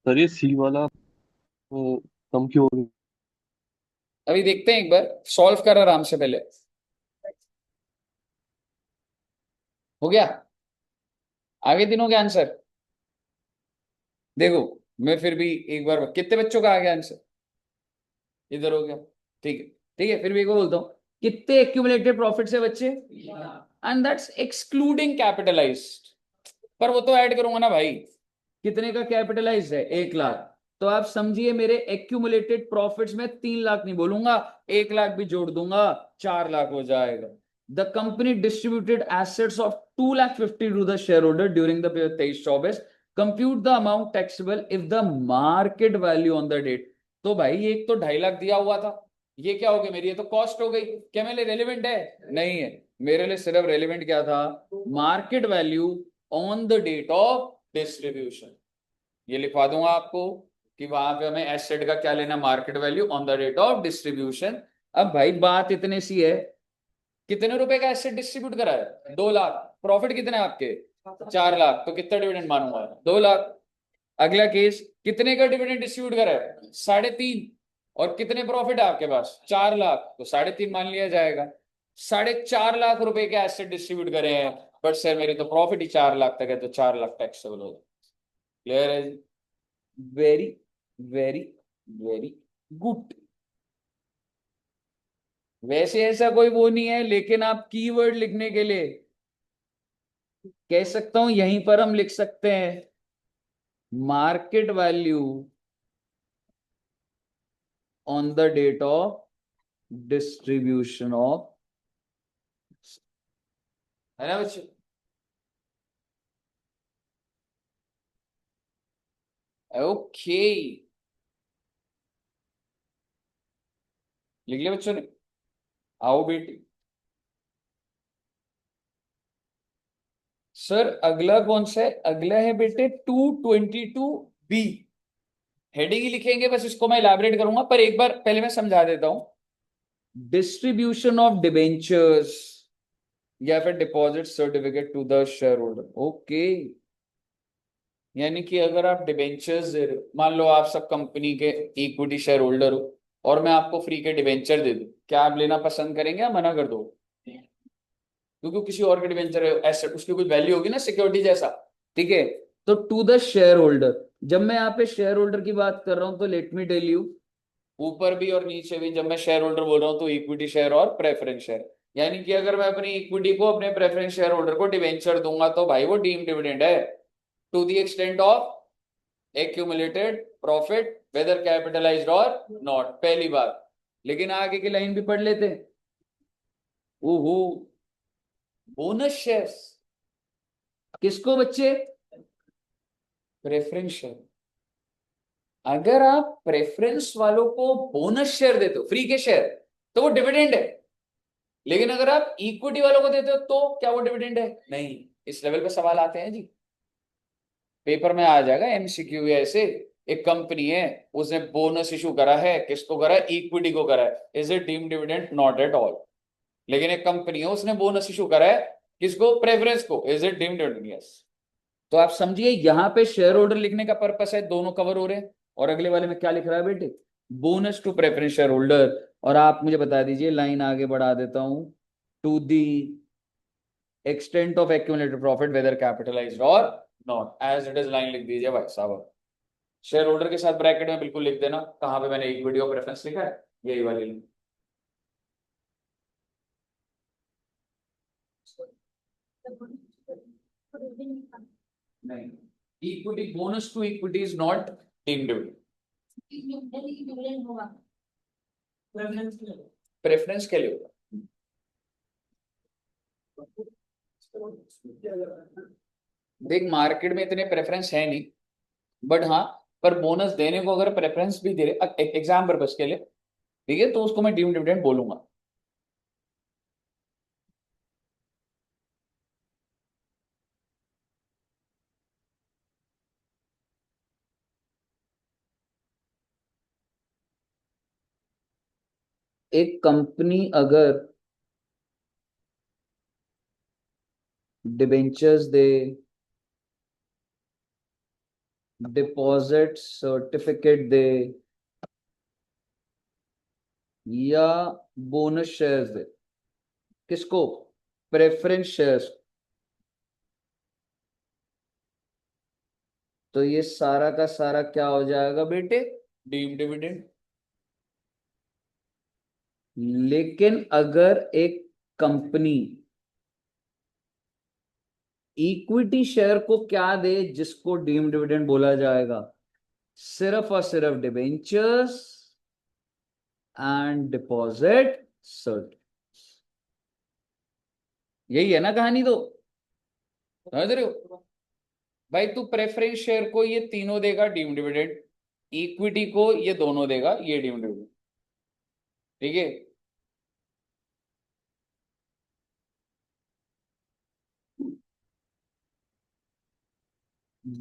सर ये सी वाला कम क्यों हो गई? अभी देखते हैं एक बार, सॉल्व कर आराम से पहले, हो गया, आगे दिनों के आंसर देखो। मैं फिर भी एक बार, कितने बच्चों का आ गया आंसर, इधर हो गया, ठीक है, ठीक है, फिर भी एक बार बोलता हूँ, कितने एक्यूमुलेटेड प्रॉफिट है बच्चे, एंड दैट्स एक्सक्लूडिंग कैपिटलाइज्ड, पर वो तो ऐड करूंगा ना भाई, कितने का कैपिटलाइज है 1 लाख, तो आप समझिए मेरे एक्यूमुलेटेड प्रॉफिट्स में 3 लाख नहीं बोलूंगा, 1 लाख भी जोड़ दूंगा, 4 लाख हो जाएगा। The company distributed assets of 2,50,000 to the shareholder during the period 23-24, compute the amount taxable if the market value on the date. तो भाई एक तो 2.5 लाख दिया हुआ था, ये क्या हो गया मेरी, ये तो कॉस्ट हो गई, क्या मेरे लिए रेलिवेंट है, नहीं है, मेरे लिए सिर्फ रेलिवेंट क्या था, market value on the date of distribution. ये लिखवा दूंगा आपको कि वहां पे हमें एसेट का क्या लेना, market value on the date of distribution. अब भाई बात इतने सी है, कितने रुपए का एसेट डिस्ट्रीब्यूट करा है, 2 लाख, प्रॉफिट कितने हैं आपके, 4 लाख, तो कितना डिविडेंड मानूंगा, 2 लाख। अगला केस, कितने का डिविडेंड डिस्ट्रीब्यूट करा है, 3.5, और कितने प्रॉफिट है आपके पास, 4 लाख, तो 3.5 मान लिया जाएगा। 4.5 लाख रुपए के एसेट डिस्ट्रीब्यूट करे हैं, बट सर मेरी तो प्रॉफिट ही 4 लाख तक है, तो 4 लाख टैक्सेबल होगा। क्लियर है जी, वेरी वेरी वेरी गुड। वैसे ऐसा कोई वो नहीं है, लेकिन आप कीवर्ड लिखने के लिए कह सकता हूं, यहीं पर हम लिख सकते हैं market value on the date of distribution of, है ना बच्चे, ओके, लिख लिया बच्चों ने, आओ बेटी। सर अगला कौन सा है, अगला है बेटे 222B, हेडिंग ही लिखेंगे बस, इसको मैं इलैबोरेट करूंगा, पर एक बार पहले मैं समझा देता हूं, डिस्ट्रीब्यूशन ऑफ डिबेंचर्स या फिर deposit certificate to the shareholder, okay. यानी कि अगर आप डिबेंचर्स दे रहे हो, मान लो आप सब कंपनी के इक्विटी शेयर होल्डर हो और मैं आपको फ्री के डिबेंचर दे दूं, क्या आप लेना पसंद करेंगे या मना कर दो, क्योंकि किसी और के डिबेंचर एसेट, उसकी कुछ वैल्यू होगी ना, सिक्योरिटी जैसा, ठीक है। तो टू द शेयर होल्डर, जब मैं यहाँ पे शेयर होल्डर की बात कर रहा हूं तो लेट मी टेल यू, ऊपर भी और नीचे भी जब मैं शेयर होल्डर बोल रहा हूँ तो इक्विटी शेयर और प्रेफरेंस शेयर, यानी कि अगर मैं अपनी इक्विटी को अपने प्रेफरेंस शेयर होल्डर को डिवेंचर दूंगा तो भाई वो डीम डिविडेंड है, to the extent of accumulated profit whether capitalised or not, पहली बात। लेकिन आगे की लाइन भी पढ़ लेते हैं। ओहो, बोनस शेयर्स किसको बच्चे? Preference share. अगर आप प्रेफरेंस वालों को बोनस शेयर देते हो, फ्री के शेयर, तो वो डिविडेंड है। लेकिन अगर आप इक्विटी वालों को देते हो तो क्या वो डिविडेंड है? नहीं। इस लेवल पे सवाल आते हैं जी, पेपर में आ जाएगा एमसीक्यू। ऐसे एक कंपनी है, उसने बोनस इशू करा है, किसको करा है? इक्विटी को करा है। Is it deemed dividend? Not at all. लेकिन एक कंपनी है, उसने बोनस इशू करा है, किसको? प्रेफरेंस को। Is it deemed dividend? Yes. तो आप समझिए यहां पे शेयर होल्डर लिखने का पर्पस है, दोनों कवर हो रहे हैं। और अगले वाले में क्या लिख रहा है बेटे? Bonus to preference shareholder. और आप मुझे बता दीजिए, लाइन आगे बढ़ा देता हूं, to the extent of accumulated profit whether capitalised or not, as it is line लिख दीजिए भाई साहब। शेयर होल्डर के साथ ब्रैकेट में बिल्कुल लिख देना कहां पे मैंने इक्विटी ऑफ प्रेफरेंस लिखा है, यही वाली लाइन। नहीं, equity, bonus to equity is not deemed dividend. Preference के लिए होगा। देख, मार्केट में इतने प्रेफरेंस है नहीं, बट हाँ, पर बोनस देने को अगर प्रेफरेंस भी दे रहे एग्जाम पर्पस के लिए, ठीक है, तो उसको मैं डीम्ड डिविडेंड बोलूंगा। एक कंपनी अगर डिबेंचर्स दे, डिपॉजिट सर्टिफिकेट दे, या बोनस शेयर्स दे, किसको? Preference shares. तो ये सारा का सारा क्या हो जाएगा बेटे? Deemed dividend. लेकिन अगर एक कंपनी इक्विटी शेयर को क्या दे जिसको डीम्ड डिविडेंड बोला जाएगा? सिर्फ और सिर्फ डिबेंचर्स एंड डिपॉजिट सर्टिफिकेट। यही है ना कहानी? तो समझ रहे हो भाई? तू प्रेफरेंस शेयर को ये तीनों देगा डीम्ड डिविडेंड, इक्विटी को ये दोनों देगा, ये डीम्ड डिविडेंड। ठीक है।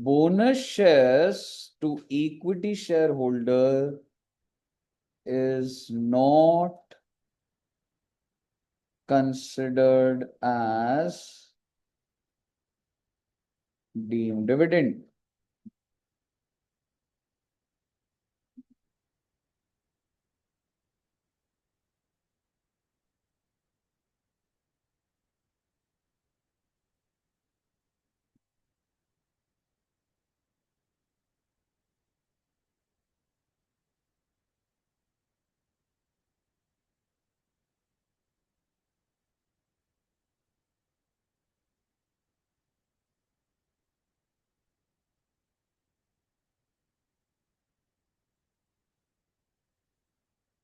bonus shares to equity shareholder is not considered as deemed dividend.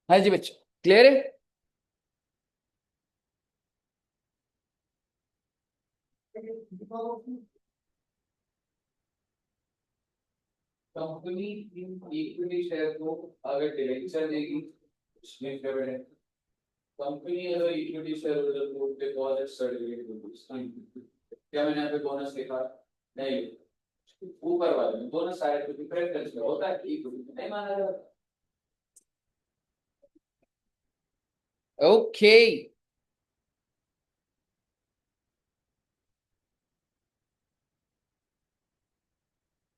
हाँ जी बच्चे, क्लियर है? कंपनी इक्विटी शेयर को अगर डिवेंचर देगी, उसमें डिविडेंड। कंपनी अगर इक्विटी शेयर होल्डर को डिपॉजिट सर्टिफिकेट देगी, क्या मैंने यहाँ पे बोनस लिखा? नहीं। ऊपर वाले में बोनस आया तो प्रेफरेंस में होता है, इक्विटी में नहीं माना जाता। ओके,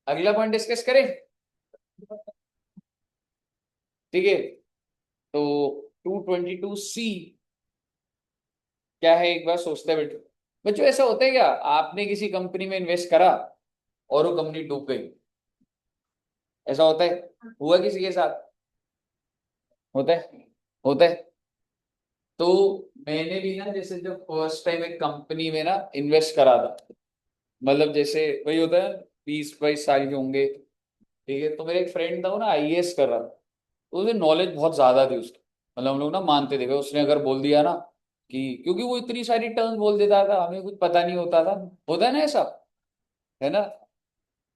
अगला पॉइंट डिस्कस करें। ठीक है, तो 222C क्या है, एक बार सोचते हैं बेटे। बच्चों, ऐसा होता है क्या, आपने किसी कंपनी में इन्वेस्ट करा और वो कंपनी डूब गई? ऐसा होता है? हुआ किसी के साथ? होता है? होता है। तो मैंने भी ना, जैसे जब फर्स्ट टाइम एक कंपनी में ना इन्वेस्ट करा था, मतलब जैसे वही होता है, 20-22 साल के होंगे, ठीक है, तो मेरा एक फ्रेंड था, वो ना आईएएस कर रहा था, तो उसे नॉलेज बहुत ज्यादा थी उसकी। मतलब हम लोग ना मानते थे भाई, उसने अगर बोल दिया ना कि, क्योंकि वो इतनी सारी टर्म्स बोल देता था, हमें कुछ पता नहीं होता है ना ऐसा, है ना।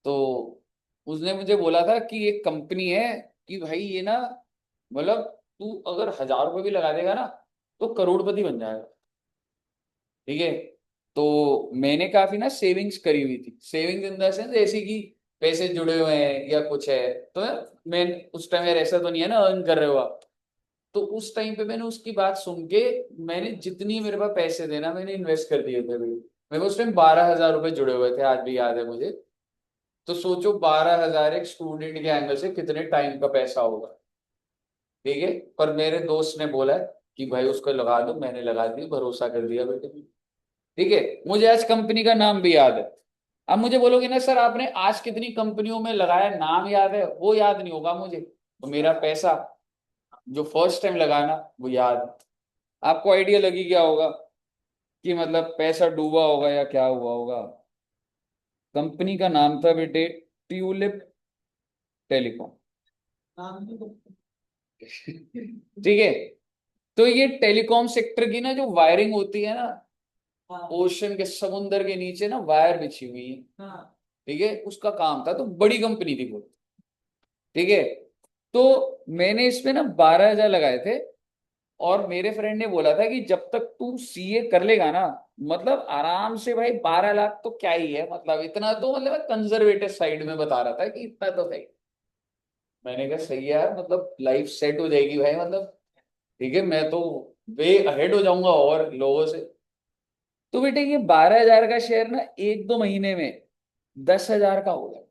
तो उसने मुझे बोला था कि एक कंपनी है, कि भाई ये ना, मतलब तू अगर 1,000 रुपये भी लगा देगा ना तो करोड़पति बन जाएगा। ठीक है। तो मैंने काफी ना सेविंग्स करी हुई थी, सेविंग्स इन द सेंस ऐसी कि पैसे जुड़े हुए हैं या कुछ है। तो मैं उस टाइम यार ऐसा तो नहीं है ना अर्न कर रहे हो आप। तो उस टाइम पे मैंने उसकी बात सुन के, मैंने जितनी मेरे पास पैसे थे ना मैंने इन्वेस्ट कर दिए थे भाई। मेरे को उस टाइम 12,000 रुपये जुड़े हुए थे, आज भी याद है मुझे। तो सोचो 12,000 एक स्टूडेंट के एंगल से कितने टाइम का पैसा होगा। ठीक है। पर मेरे दोस्त ने बोला कि भाई उसको लगा दो, मैंने लगा दिया, भरोसा कर दिया बेटे। ठीक है। मुझे आज कंपनी का नाम भी याद है। अब मुझे बोलोगे ना सर आपने आज कितनी कंपनियों में लगाया, नाम याद है, वो याद नहीं होगा मुझे, तो मेरा पैसा जो फर्स्ट टाइम लगाना वो याद है। आपको आइडिया लगी क्या होगा कि मतलब पैसा डूबा होगा या क्या हुआ होगा। कंपनी का नाम था बेटे ट्यूलिप टेलीकॉम। ठीक है। तो ये टेलीकॉम सेक्टर की ना जो वायरिंग होती है ना, ओशन के समुंदर के नीचे ना वायर बिछी हुई है। ठीक है, उसका काम था, तो बड़ी कंपनी थी वो। ठीक है। तो मैंने इसमें ना 12,000 लगाए थे। और मेरे फ्रेंड ने बोला था कि जब तक तू सीए कर लेगा ना, मतलब आराम से भाई 12 लाख तो क्या ही है, मतलब इतना तो, मतलब कंजर्वेटिव साइड में बता रहा था कि इतना तो सही। मैंने कहा सही है यार, मतलब लाइफ सेट हो जाएगी भाई, मतलब ठीक है, मैं तो वे अहेड हो जाऊंगा और लोगों से। तो बेटे ये 12,000 का शेयर ना 1-2 महीने में 10,000 का हो गया।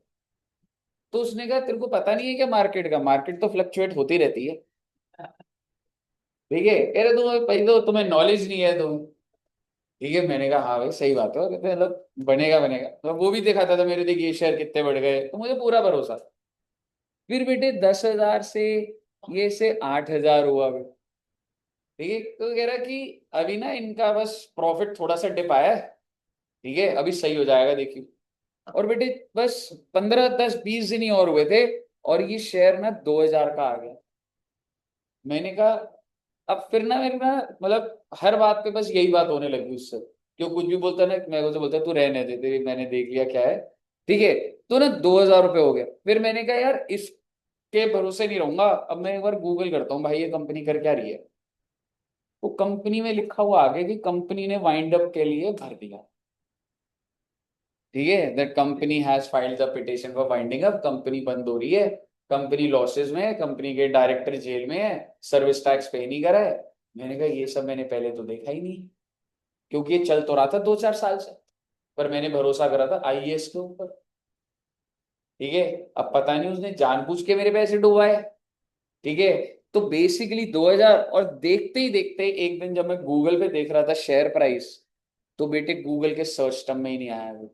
तो उसने कहा तेरे को पता नहीं है क्या मार्केट का, मार्केट तो फ्लक्चुएट होती रहती है। ठीक है, कह रहे तुम्हें पहले तो तुम्हें नॉलेज नहीं है तुम। ठीक है, मैंने कहा हाँ भाई सही बात है, और कहते हैं, मतलब बनेगा बनेगा, तो वो भी दिखाता था मेरे, देखिए शेयर कितने बढ़ गए, तो मुझे पूरा भरोसा। फिर बेटे 10,000 से ये से 8,000 हुआ बेटे। ठीक है, तो कह रहा कि अभी ना इनका बस प्रॉफिट थोड़ा सा डिप आया है। ठीक है, अभी सही हो जाएगा देखिए। और बेटे बस 15-10-20 दिन ही और हुए थे, और ये शेयर ना 2,000 का आ गया। मैंने कहा, अब फिर ना मेरे ना, मतलब हर बात पे बस यही बात होने लगी उससे। क्यों कुछ भी बोलता ना, मैं उसे बोलता तू रहने दे, तेरी मैंने देख लिया क्या है। ठीक है। तो ना 2,000 रुपये हो गया। फिर मैंने कहा यार इसके भरोसे नहीं रहूंगा, अब मैं एक बार गूगल करता हूँ भाई ये कंपनी कर क्या रही है। तो कंपनी में लिखा हुआ आगे कि कंपनी ने वाइंड अप के लिए भर दिया। ठीक है, that company has filed the petition for winding up, company बंद हो रही है, कंपनी लॉसेस में है, कंपनी के डायरेक्टर जेल में है, सर्विस टैक्स पे नहीं करा है। मैंने कहा ये सब मैंने पहले तो देखा ही नहीं, क्योंकि ये चल तो रहा था 2-4 साल से, पर मैंने भरोसा करा था आईएएस के ऊपर। ठीक है। अब पता नहीं उसने जानबूझ के मेरे पैसे डुबाए। ठीक है। तो बेसिकली 2,000, और देखते ही देखते एक दिन जब मैं गूगल पे देख रहा था शेयर प्राइस, तो बेटे गूगल के सर्च टर्म में ही नहीं आया वो।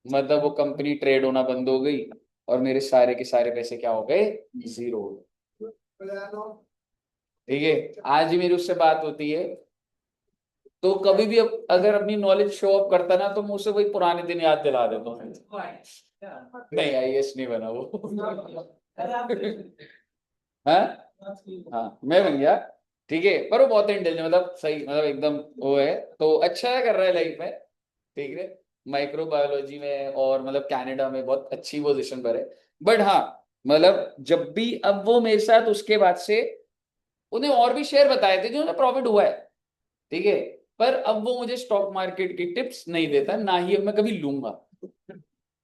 मतलब वो कंपनी ट्रेड होना बंद हो गई, और मेरे सारे के सारे पैसे क्या हो गए, जीरो हो गए। ठीक है। आज ही मेरी उससे बात होती है, तो कभी भी अगर अपनी नॉलेज शो अप करता ना, तो मैं उसे वही पुराने दिन याद दिला देता हूँ। नहीं आईएएस नहीं बना वो। हाँ। हाँ मैं बन गया। ठीक है, पर वो बहुत इंटेलिजेंट, मतलब सही, मतलब एकदम वो है, तो अच्छा कर रहा है लाइफ में। ठीक है। माइक्रोबायोलॉजी में, और मतलब कनाडा में बहुत अच्छी पोजीशन पर है। बट हाँ, मतलब जब भी अब वो मेरे साथ उसके बाद से, उन्हें और भी शेयर बताए थे जिन्होंने प्रॉफिट हुआ है। ठीक है। पर अब वो मुझे स्टॉक मार्केट की टिप्स नहीं देता, ना ही अब मैं कभी लूंगा।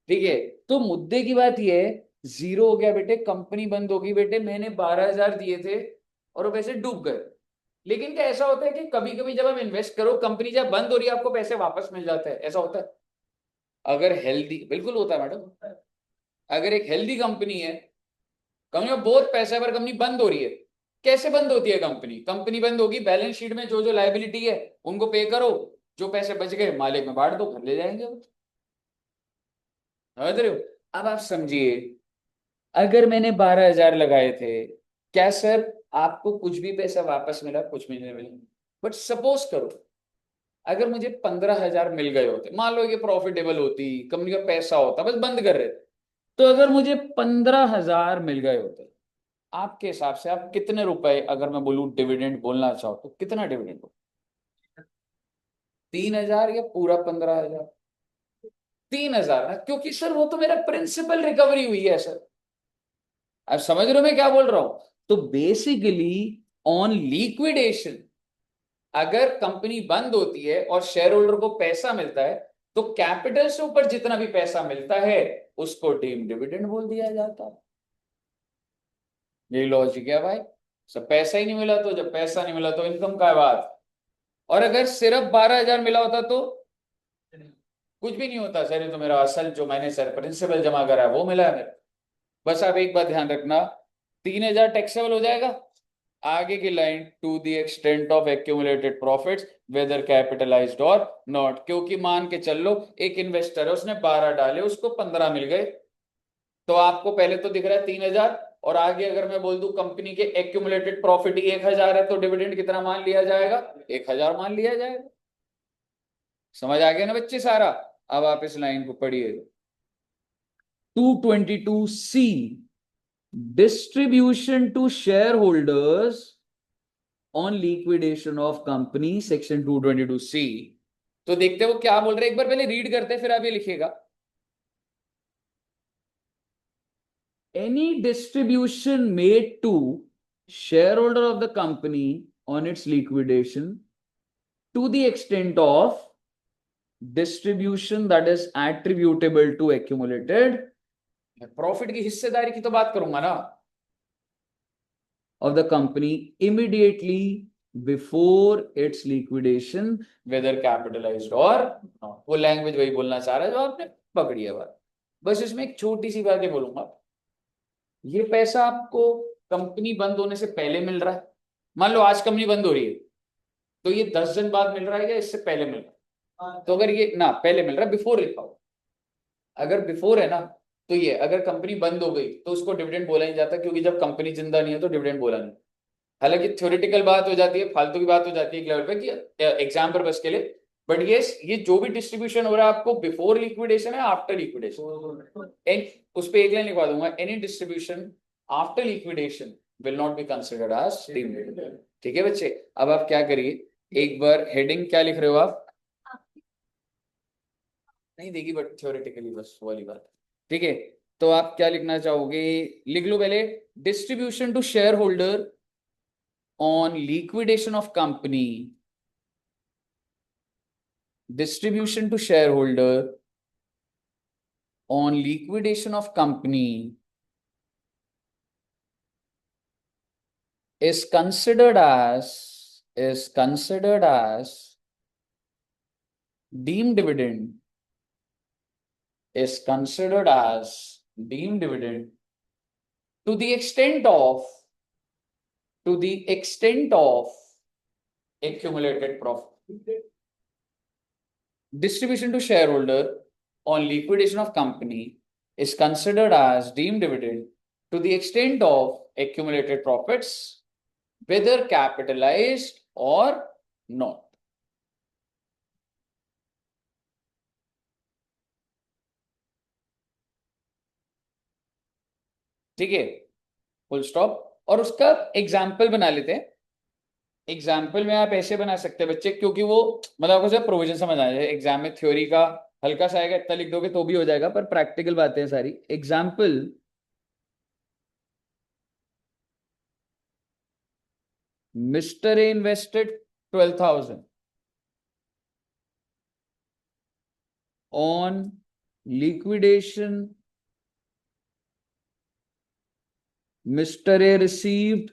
ठीक है। तो मुद्दे की बात ये है, जीरो हो गया बेटे, कंपनी बंद होगी बेटे, मैंने 12,000 दिए थे और वो पैसे डूब गए। लेकिन क्या ऐसा होता है कि कभी कभी जब आप इन्वेस्ट करो, कंपनी जब बंद हो रही है आपको पैसे वापस मिल जाते हैं, ऐसा होता है? अगर हेल्दी, बिल्कुल होता है मैडम। अगर एक हेल्दी कंपनी है, कंपनी में बहुत पैसा है पर कंपनी बंद हो रही है, कैसे बंद होती है कंपनी? कंपनी बंद होगी, बैलेंस शीट में जो जो लायबिलिटी है उनको पे करो, जो पैसे बच गए मालिक में बांट दो, घर ले जाएंगे वो। समझ रहे हो? अब आप समझिए, अगर मैंने 12,000 लगाए थे, क्या सर आपको कुछ भी पैसा वापस मिला? कुछ भी नहीं मिला। बट सपोज करो अगर मुझे 15,000 मिल गए होते, मान लो ये प्रॉफिटेबल होती कंपनी का पैसा होता, बस बंद कर रहे थे, तो अगर मुझे 15,000 मिल गए होते, आपके हिसाब से आप कितने रुपए, अगर मैं बोलूं डिविडेंड बोलना चाहो तो कितना डिविडेंड हो? 3,000 या पूरा 15,000? 3,000 ना, क्योंकि सर वो तो मेरा प्रिंसिपल रिकवरी हुई है सर। आप समझ रहे हो मैं क्या बोल रहा हूं? तो बेसिकली ऑन लिक्विडेशन, अगर कंपनी बंद होती है और शेयर होल्डर को पैसा मिलता है, तो कैपिटल से ऊपर जितना भी पैसा मिलता है उसको डीम डिविडेंड बोल दिया जाता है। यही लॉजिक है भाई। सब पैसा ही नहीं मिला तो, जब पैसा नहीं मिला तो इनकम का बात। और अगर सिर्फ 12,000 मिला होता तो कुछ भी नहीं होता सर, ये तो मेरा असल जो मैंने सर प्रिंसिपल जमा करा है वो मिला है मेरे। बस आप एक बात ध्यान रखना, 3,000 टैक्सेबल हो जाएगा। आगे की line, to the extent of accumulated profits whether capitalised or not, क्योंकि मान के चल लो एक इन्वेस्टर है, उसने 12 डाले, उसको 15 मिल गए, तो आपको पहले तो दिख रहा है 3,000, और आगे अगर मैं बोल दूं कंपनी के एक्यूमुलेटेड प्रॉफिट ही 1,000 है, तो डिविडेंड कितना मान लिया जाएगा? 1,000 मान लिया जाएगा। समझ आ गया ना बच्चे सारा? अब आप इस लाइन को पढ़िए, 222C, distribution to shareholders on liquidation of company, section 222C। तो देखते हैं वो क्या बोल रहे हैं, एक बार पहले रीड करते हैं फिर आप ये लिखिएगा। Any distribution made to shareholder of the company on its liquidation to the extent of distribution that is attributable to accumulated, profit की हिस्सेदारी की तो बात करूंगा ना, of the company immediately before its liquidation whether capitalized or not। वो लैंग्वेज वही बोलना चाह रहा है जो आपने पकड़ी है बात। बस इसमें एक छोटी सी बात ये बोलूंगा, ये पैसा आपको कंपनी बंद होने से पहले मिल रहा है, मान लो आज कंपनी बंद हो रही है, तो ये 10 दिन बाद मिल रहा है या इससे पहले मिल रहा है? तो अगर ये ना पहले मिल रहा है, बिफोर लिखा हो, अगर बिफोर है ना, तो ये अगर कंपनी बंद हो गई तो उसको डिविडेंड बोला नहीं जाता, क्योंकि जब कंपनी जिंदा नहीं है तो डिविडेंड बोला नहीं। हालांकि थ्योरेटिकल बात हो जाती है, फालतू की बात हो जाती है एक लेवल पे कि एग्जाम पर्पस के लिए, बट ये जो भी डिस्ट्रीब्यूशन हो रहा है आपको बिफोर लिक्विडेशन है आफ्टर लिक्विडेशन, उस पे एक लाइन लिखवा दूंगा, any distribution after liquidation will not be considered as dividend. ठीक है बच्चे? अब आप क्या करिए, एक बार हेडिंग क्या लिख रहे हो आप? नहीं देगी बट थ्योरेटिकली, बस वो वाली बात। ठीक है, तो आप क्या लिखना चाहोगे? लिख लो पहले, distribution to shareholder on liquidation of company, distribution to shareholder on liquidation of company is considered as deemed dividend, is considered as deemed dividend to the extent of accumulated profit. Distribution to shareholder on liquidation of company is considered as deemed dividend to the extent of accumulated profits, whether capitalized or not. ठीक है, फुल स्टॉप। और उसका एग्जाम्पल बना लेते हैं। एग्जाम्पल में आप ऐसे बना सकते हैं बच्चे, क्योंकि वो मतलब आपको सब प्रोविजन समझ आ जाए, एग्जाम में थ्योरी का हल्का सा आएगा, इतना लिख दोगे तो भी हो जाएगा, पर प्रैक्टिकल बातें हैं सारी। Example, Mister A invested 12,000 on liquidation, Mister A received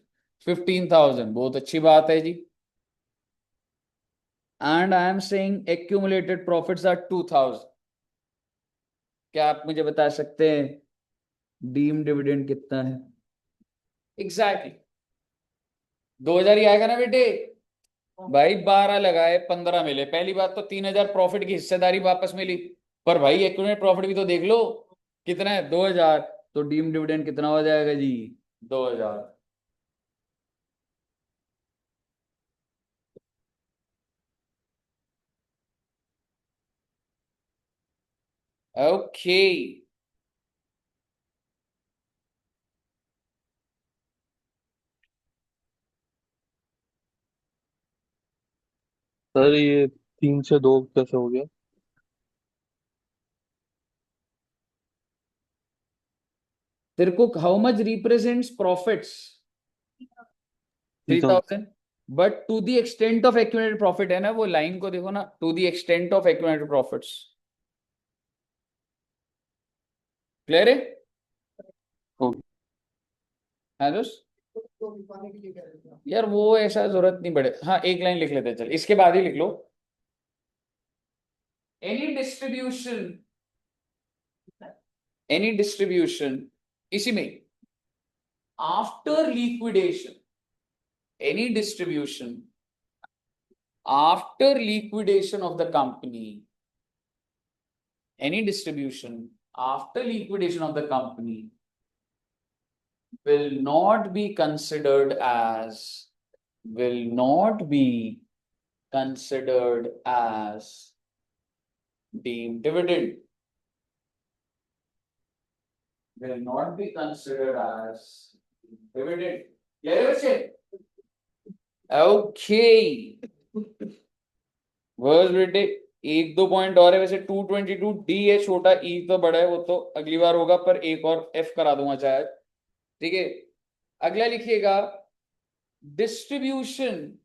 15,000, बहुत अच्छी बात है जी, and I am saying accumulated profits are 2,000। क्या आप मुझे बता सकते हैं डीम डिविडेंड कितना है? एग्जैक्टली 2,000 ही आएगा ना बेटे। भाई 12 लगाए 15 मिले, पहली बात तो 3,000 प्रॉफिट की हिस्सेदारी वापस मिली, पर भाई एक्यूमुलेटेड प्रॉफिट भी तो देख लो कितना है, 2,000, तो डीम डिविडेंड कितना हो जाएगा जी? 2,000। ओके, सर ये 3 से 2 कैसे हो गया? तेरे को how much represents profits? 3000। 3000। But to the extent of accumulated profit है ना, वो लाइन को देखो ना, to the extent of accumulated profits. Clear है? ओके। हाँ दोस्त, यार वो ऐसा जरूरत नहीं पड़े। हाँ एक लाइन लिख लेते हैं, चल इसके बाद ही लिख लो। एनी डिस्ट्रीब्यूशन, एनी डिस्ट्रीब्यूशन इसी में, after liquidation, any distribution after liquidation of the company, any distribution after liquidation of the company will not be considered as, will not be considered as deemed dividend, will not be considered as dividend. Clear बच्चे? Okay. वर्स बेटे, एक दो पॉइंट और है वैसे। 222 डी है छोटा, ई तो बड़ा है, वो तो अगली बार होगा, पर एक और एफ करा दूंगा शायद। ठीक है, अगला लिखिएगा, distribution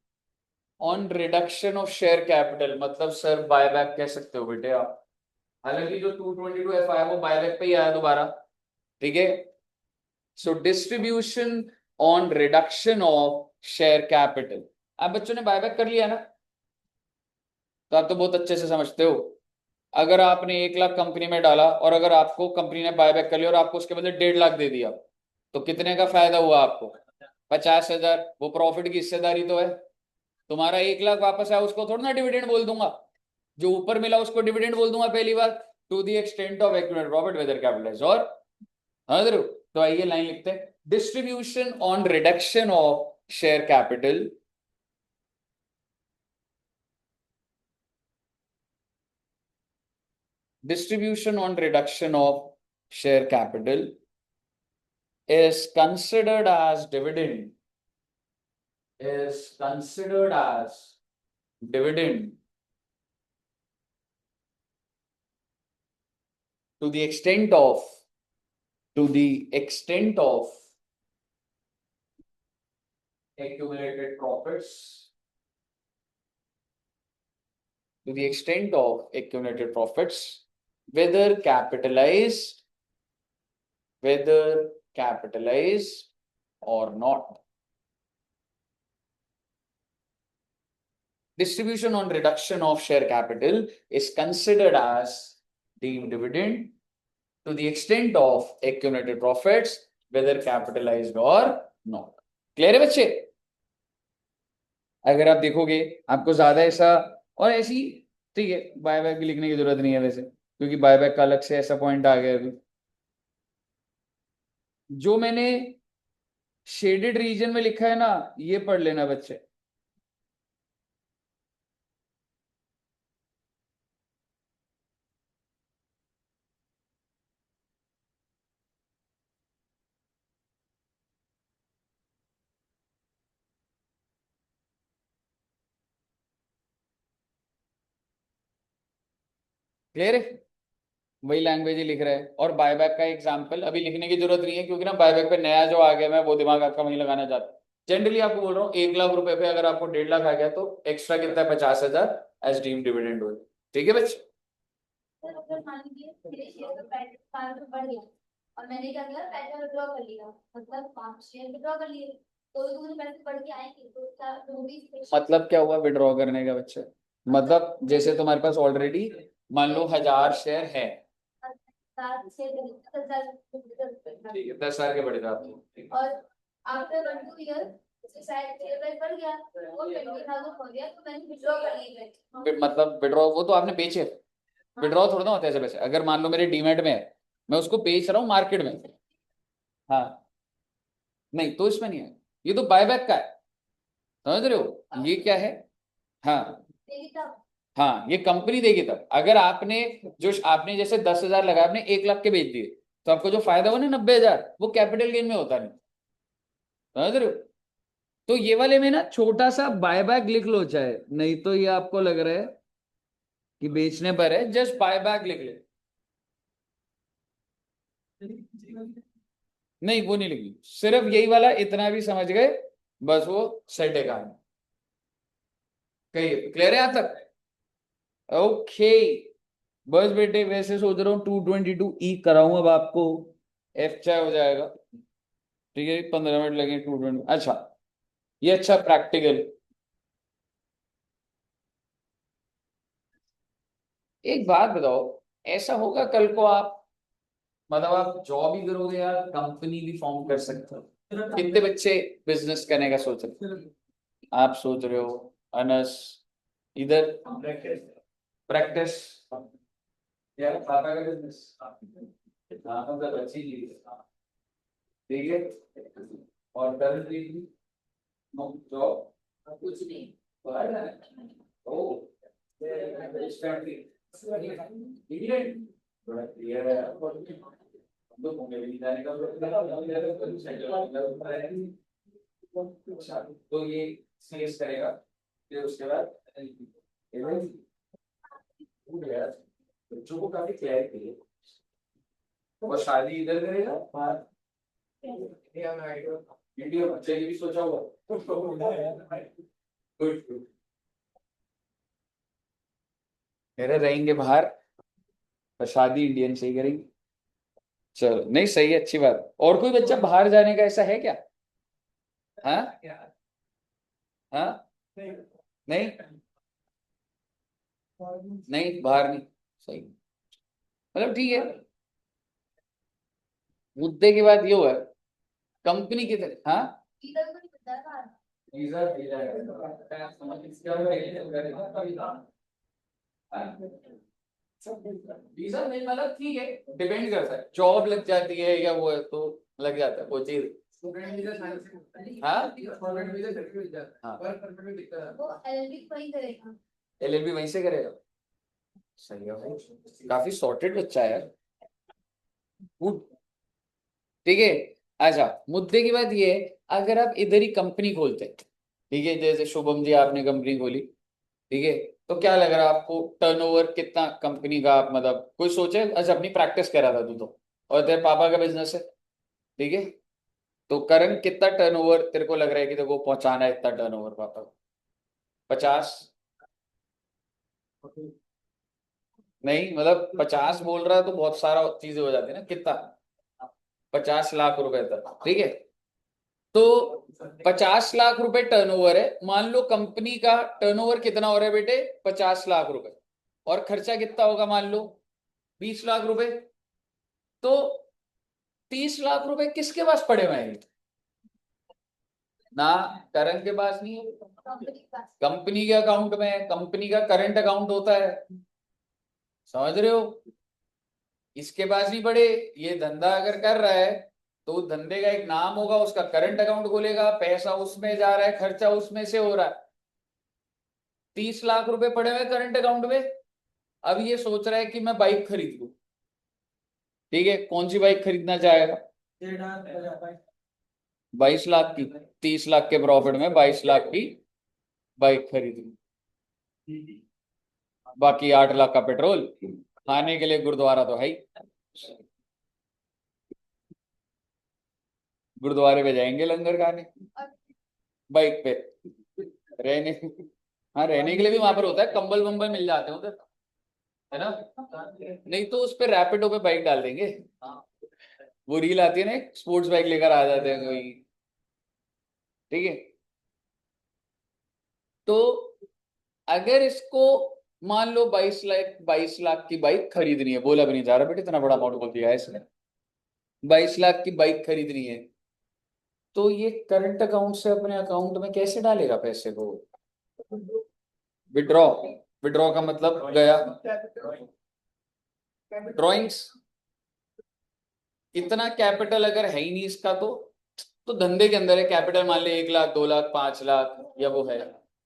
on reduction of share capital, मतलब सर बायबैक कह सकते हो बेटे आप। हालांकि जो 222 एफ आया वो बायबैक पे ही आया दोबारा। ठीक है, so distribution on reduction of share capital. आप बच्चों ने बायबैक कर लिया ना, तो आप तो बहुत अच्छे से समझते हो। अगर आपने 1 लाख कंपनी में डाला और अगर आपको कंपनी ने बायबैक कर लिया और आपको उसके बदले 1.5 लाख दे दिया, तो कितने का फायदा हुआ आपको? 50,000। वो प्रॉफिट की हिस्सेदारी तो है। तुम्हारा 1 लाख वापस आया, उसको थोड़ा ना डिविडेंड बोल दूंगा। जो ऊपर मिला उसको डिविडेंड बोल दूंगा पहली बार, to the extent of accumulated profit whether capitalised or other. तो आइए लाइन लिखते हैं, distribution on reduction of share capital, distribution on reduction of share capital is considered as dividend, is considered as dividend to the extent of, to the extent of accumulated profits, to the extent of accumulated profits, whether capitalized, whether capitalized or not. Distribution on reduction of share capital is considered as deemed dividend to the extent of accumulated profits, whether capitalized or not. Clear है बच्चे? अगर आप देखोगे आपको ज्यादा ऐसा और ऐसी, ठीक है, बायबैक भी लिखने की जरूरत नहीं है वैसे, क्योंकि बायबैक का अलग से ऐसा पॉइंट आ गया अभी। जो मैंने शेडेड रीजन में लिखा है ना, ये पढ़ लेना बच्चे। क्लियर है? वही लैंग्वेज ही लिख रहा है। और बायबैक का एग्जांपल अभी लिखने की जरूरत नहीं है, क्योंकि ना बायबैक पे नया जो आ गया, मैं वो दिमाग आपका वहीं लगाना चाहता हूँ। जनरली आपको बोल रहा हूँ, 1 लाख रुपए पे अगर आपको 1.5 लाख आ गया तो एक्स्ट्रा कितना है? 50,000 एज डीम डिविडेंड हो। ठीक है बच्चे? सर अगर मान लीजिए मेरे शेयर का प्राइस 5 बढ़ गया और मैंने क्या किया, पैसा विड्रॉ कर लिया, मतलब 5 शेयर विड्रॉ कर लिए, तो मुझे पैसे बढ़ के आएंगे, तो उसका जो भी मतलब क्या हुआ विड्रॉ करने का बच्चे? मतलब जैसे तुम्हारे पास ऑलरेडी मान लो 1000 शेयर है, 7 शेयर 10,000 ठीक है, 10 साल के बढ़ेगा आपको। और आफ्टर 1-2 ईयर शायद शेयर प्राइस बढ़ गया, वो 20,000 हो गया, तो मैंने विड्रॉ कर लिए। मतलब विड्रॉ वो तो आपने बेचे, विड्रॉ थोड़ा ना होता है ऐसे पैसे। अगर मान लो मेरे डीमैट में है, मैं उसको बेच रहा हूँ मार्केट में, हाँ, नहीं तो इसमें नहीं है, ये तो बायबैक का है। समझ रहे हो ये क्या है? हाँ हाँ, ये कंपनी देगी तब। अगर आपने जो आपने जैसे 10,000 लगाया, आपने 1 लाख के बेच दिए, तो आपको जो फायदा हुआ ना 90,000, वो कैपिटल गेन में होता नहीं। समझ रहे हो? तो ये वाले में ना छोटा सा बायबैक लिख लो, चाहे नहीं तो ये आपको लग रहा है कि बेचने पर है, जस्ट बायबैक लिख ले। नहीं वो नहीं लिखी, सिर्फ यही वाला इतना भी समझ गए, बस वो सेट है कहानी। कहिए क्लियर है यहां तक? ओके। बस बेटे वैसे सोच रहा हूँ 222 ई कराऊं अब आपको, एफ चाहे हो जाएगा। ठीक है 15 मिनट लगे 220। अच्छा ये अच्छा प्रैक्टिकल। एक बात बताओ, ऐसा होगा कल को आप, मतलब आप जॉब ही करोगे या कंपनी भी फॉर्म कर सकते हो? कितने बच्चे बिजनेस करने का सोच रहे हो? आप सोच रहे हो अनस इधर प्रैक्टिस यार पापा का बिजनेस, हाँ मतलब अच्छी चीज है। ठीक है और करंटली जॉब कुछ नहीं ओ थोड़ा क्लियर है हम लोग घूमने भी नहीं जाने का। अच्छा तो ये सीएस करेगा, फिर उसके बाद बच्चों को काफी क्लैरिटी है। और शादी इधर करेगा बाहर इंडिया बच्चे की भी सोचा हुआ। Good good. मेरे रहेंगे बाहर और शादी इंडियन से ही करेंगे। चलो नहीं सही है, अच्छी बात। और कोई बच्चा बाहर जाने का ऐसा है क्या? हाँ हाँ नहीं नहीं बाहर नहीं, सही मतलब ठीक है। मुद्दे की बात ये हुआ है कंपनी की तरह। हाँ इधर को नहीं पता है बाहर। वीजा मिल जाएगा, वीजा नहीं मतलब ठीक है, डिपेंड करता है जॉब लग जाती है या वो है तो लग जाता है वो चीज। हाँ हाँ वो एलएलबी वही करेगा। एलएलबी वहीं से करेगा। सही है भाई, काफी सॉर्टेड बच्चा है यार। गुड। ठीक है। अच्छा मुद्दे की बात ये है, अगर आप इधर ही कंपनी खोलते हैं, ठीक है जैसे शुभम जी आपने कंपनी खोली, ठीक है तो क्या लग रहा है आपको टर्नओवर कितना कंपनी का, आप मतलब कोई सोचे? अच्छा अपनी प्रैक्टिस करा था तू तो, और तेरे पापा का बिजनेस है, ठीक है तो करंट कितना टर्नओवर तेरे को लग रहा है कि तेरे को पहुंचाना है इतना टर्नओवर पापा को? 50? नहीं मतलब 50 बोल रहा है तो बहुत सारा चीजें हो जाती है ना, कितना? 50 लाख रुपए तक, ठीक है तो 50 लाख रुपए टर्नओवर है, मान लो कंपनी का टर्नओवर कितना हो रहा है बेटे? 50 लाख रुपए, और खर्चा कितना होगा मान लो? 20 लाख रुपए। तो 30 लाख रुपए किसके पास पड़े हुए हैं? ना करण के पास नहीं है, कंपनी के पास। कंपनी के अकाउंट में है, कंपनी का करंट अकाउंट होता है, समझ रहे हो? इसके पास नहीं पड़े। ये धंधा अगर कर रहा है तो उस धंधे का एक नाम होगा, उसका करंट अकाउंट खोलेगा, पैसा उसमें जा रहा है, खर्चा उसमें से हो रहा है। 30 लाख रुपए पड़े हुए करंट अकाउंट में। अब ये सोच रहा है कि मैं बाइक खरीद लूं, ठीक है कौन सी बाइक खरीदना चाहेगा? 22 लाख की, 30 लाख के प्रॉफिट में 22 लाख की बाइक खरीद लूं, बाकी 8 लाख का पेट्रोल, खाने के लिए गुरुद्वारा तो है ही, गुरुद्वारे पे जाएंगे लंगर खाने, बाइक पे रहने। हाँ रहने के लिए भी वहां पर होता है, कंबल वंबल मिल जाते हैं उधर, है ना? नहीं तो उस पे रैपिडो पे बाइक डाल देंगे, वो रील आती है ना स्पोर्ट्स बाइक लेकर आ जाते हैं कोई, ठीक है तो अगर इसको मान लो 22 लाख की बाइक खरीदनी है, बोला भी नहीं जा रहा बेटे इतना बड़ा अमाउंट बोल दिया है इसने, 22 लाख की बाइक खरीदनी है, तो ये करंट अकाउंट से अपने अकाउंट में कैसे डालेगा पैसे को? विड्रॉ, विड्रॉ का मतलब गया ड्रॉइंग्स, इतना कैपिटल अगर है ही नहीं इसका तो धंधे के अंदर है कैपिटल, मान ले 1 लाख 2 लाख 5 लाख या वो है।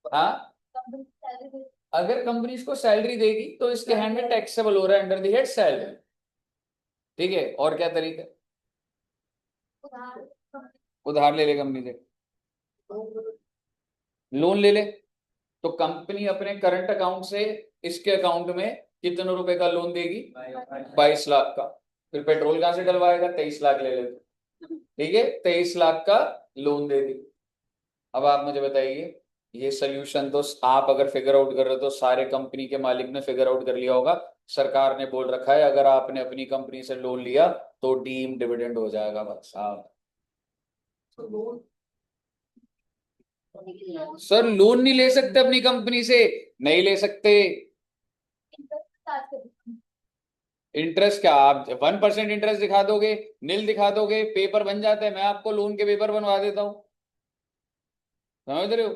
हाँ कंपनी सैलरी दे। अगर कंपनी इसको सैलरी देगी तो इसके हैंड में टैक्सेबल हो रहा है अंडर द हेड सैलरी, ठीक है और क्या तरीका? उधार। उधार ले ले कंपनी से, लोन ले ले, तो कंपनी अपने करंट अकाउंट से इसके अकाउंट में कितने रुपए का लोन देगी? 22 लाख का। फिर पेट्रोल कहां से डलवाएगा? 23 लाख ले ले, ठीक है, 23 लाख का लोन दे दी। अब आप मुझे बताइए, ये सोल्यूशन तो आप अगर फिगर आउट कर रहे हो तो सारे कंपनी के मालिक ने फिगर आउट कर लिया होगा। सरकार ने बोल रखा है अगर आपने अपनी कंपनी से लोन लिया तो डीम डिविडेंड हो जाएगा बस साहब। सर लोन नहीं ले सकते अपनी कंपनी से, नहीं ले सकते। इंटरेस्ट क्या, आप 1% इंटरेस्ट दिखा दोगे, नील दिखा दोगे, पेपर बन जाते हैं, मैं आपको लोन के पेपर बनवा देता हूं, समझ रहे हो?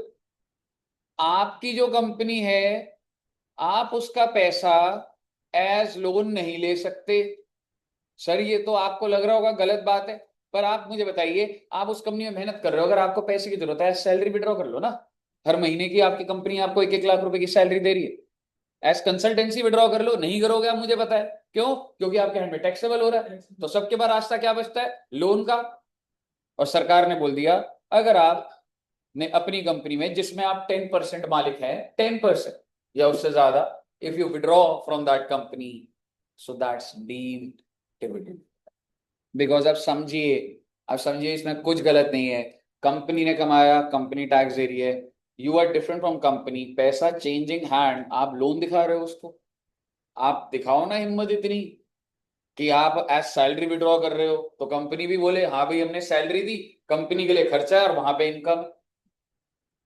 आपकी जो कंपनी है, आप उसका पैसा एज लोन नहीं ले सकते। सर ये तो आपको लग रहा होगा गलत बात है, पर आप मुझे बताइए, आप उस कंपनी में मेहनत कर रहे हो, अगर आपको पैसे की जरूरत है सैलरी विड्रॉ कर लो ना। हर महीने की आपकी कंपनी आपको 1-1 लाख रुपए की सैलरी दे रही है, एज कंसल्टेंसी विड्रॉ कर लो। नहीं करोगे आप, मुझे पता है क्यों, क्योंकि आपके हैंड में टैक्सेबल हो रहा है। तो सबके बाद रास्ता क्या बचता है? लोन का। और सरकार ने बोल दिया अगर आप ने अपनी कंपनी में जिसमें आप 10% मालिक हैं, 10% या उससे ज्यादा, if you withdraw from that company, so that's deemed dividend. Because आप समझिए इसमें कुछ गलत नहीं है। कंपनी ने कमाया, कंपनी टैक्स दे रही है, you are different from company, पैसा चेंजिंग हैंड, आप लोन दिखा रहे हो उसको। आप दिखाओ ना हिम्मत इतनी कि आप एज सैलरी विड्रॉ कर रहे हो, तो कंपनी भी बोले हाँ भाई हमने सैलरी दी, कंपनी के लिए खर्चा है और वहां पे इनकम,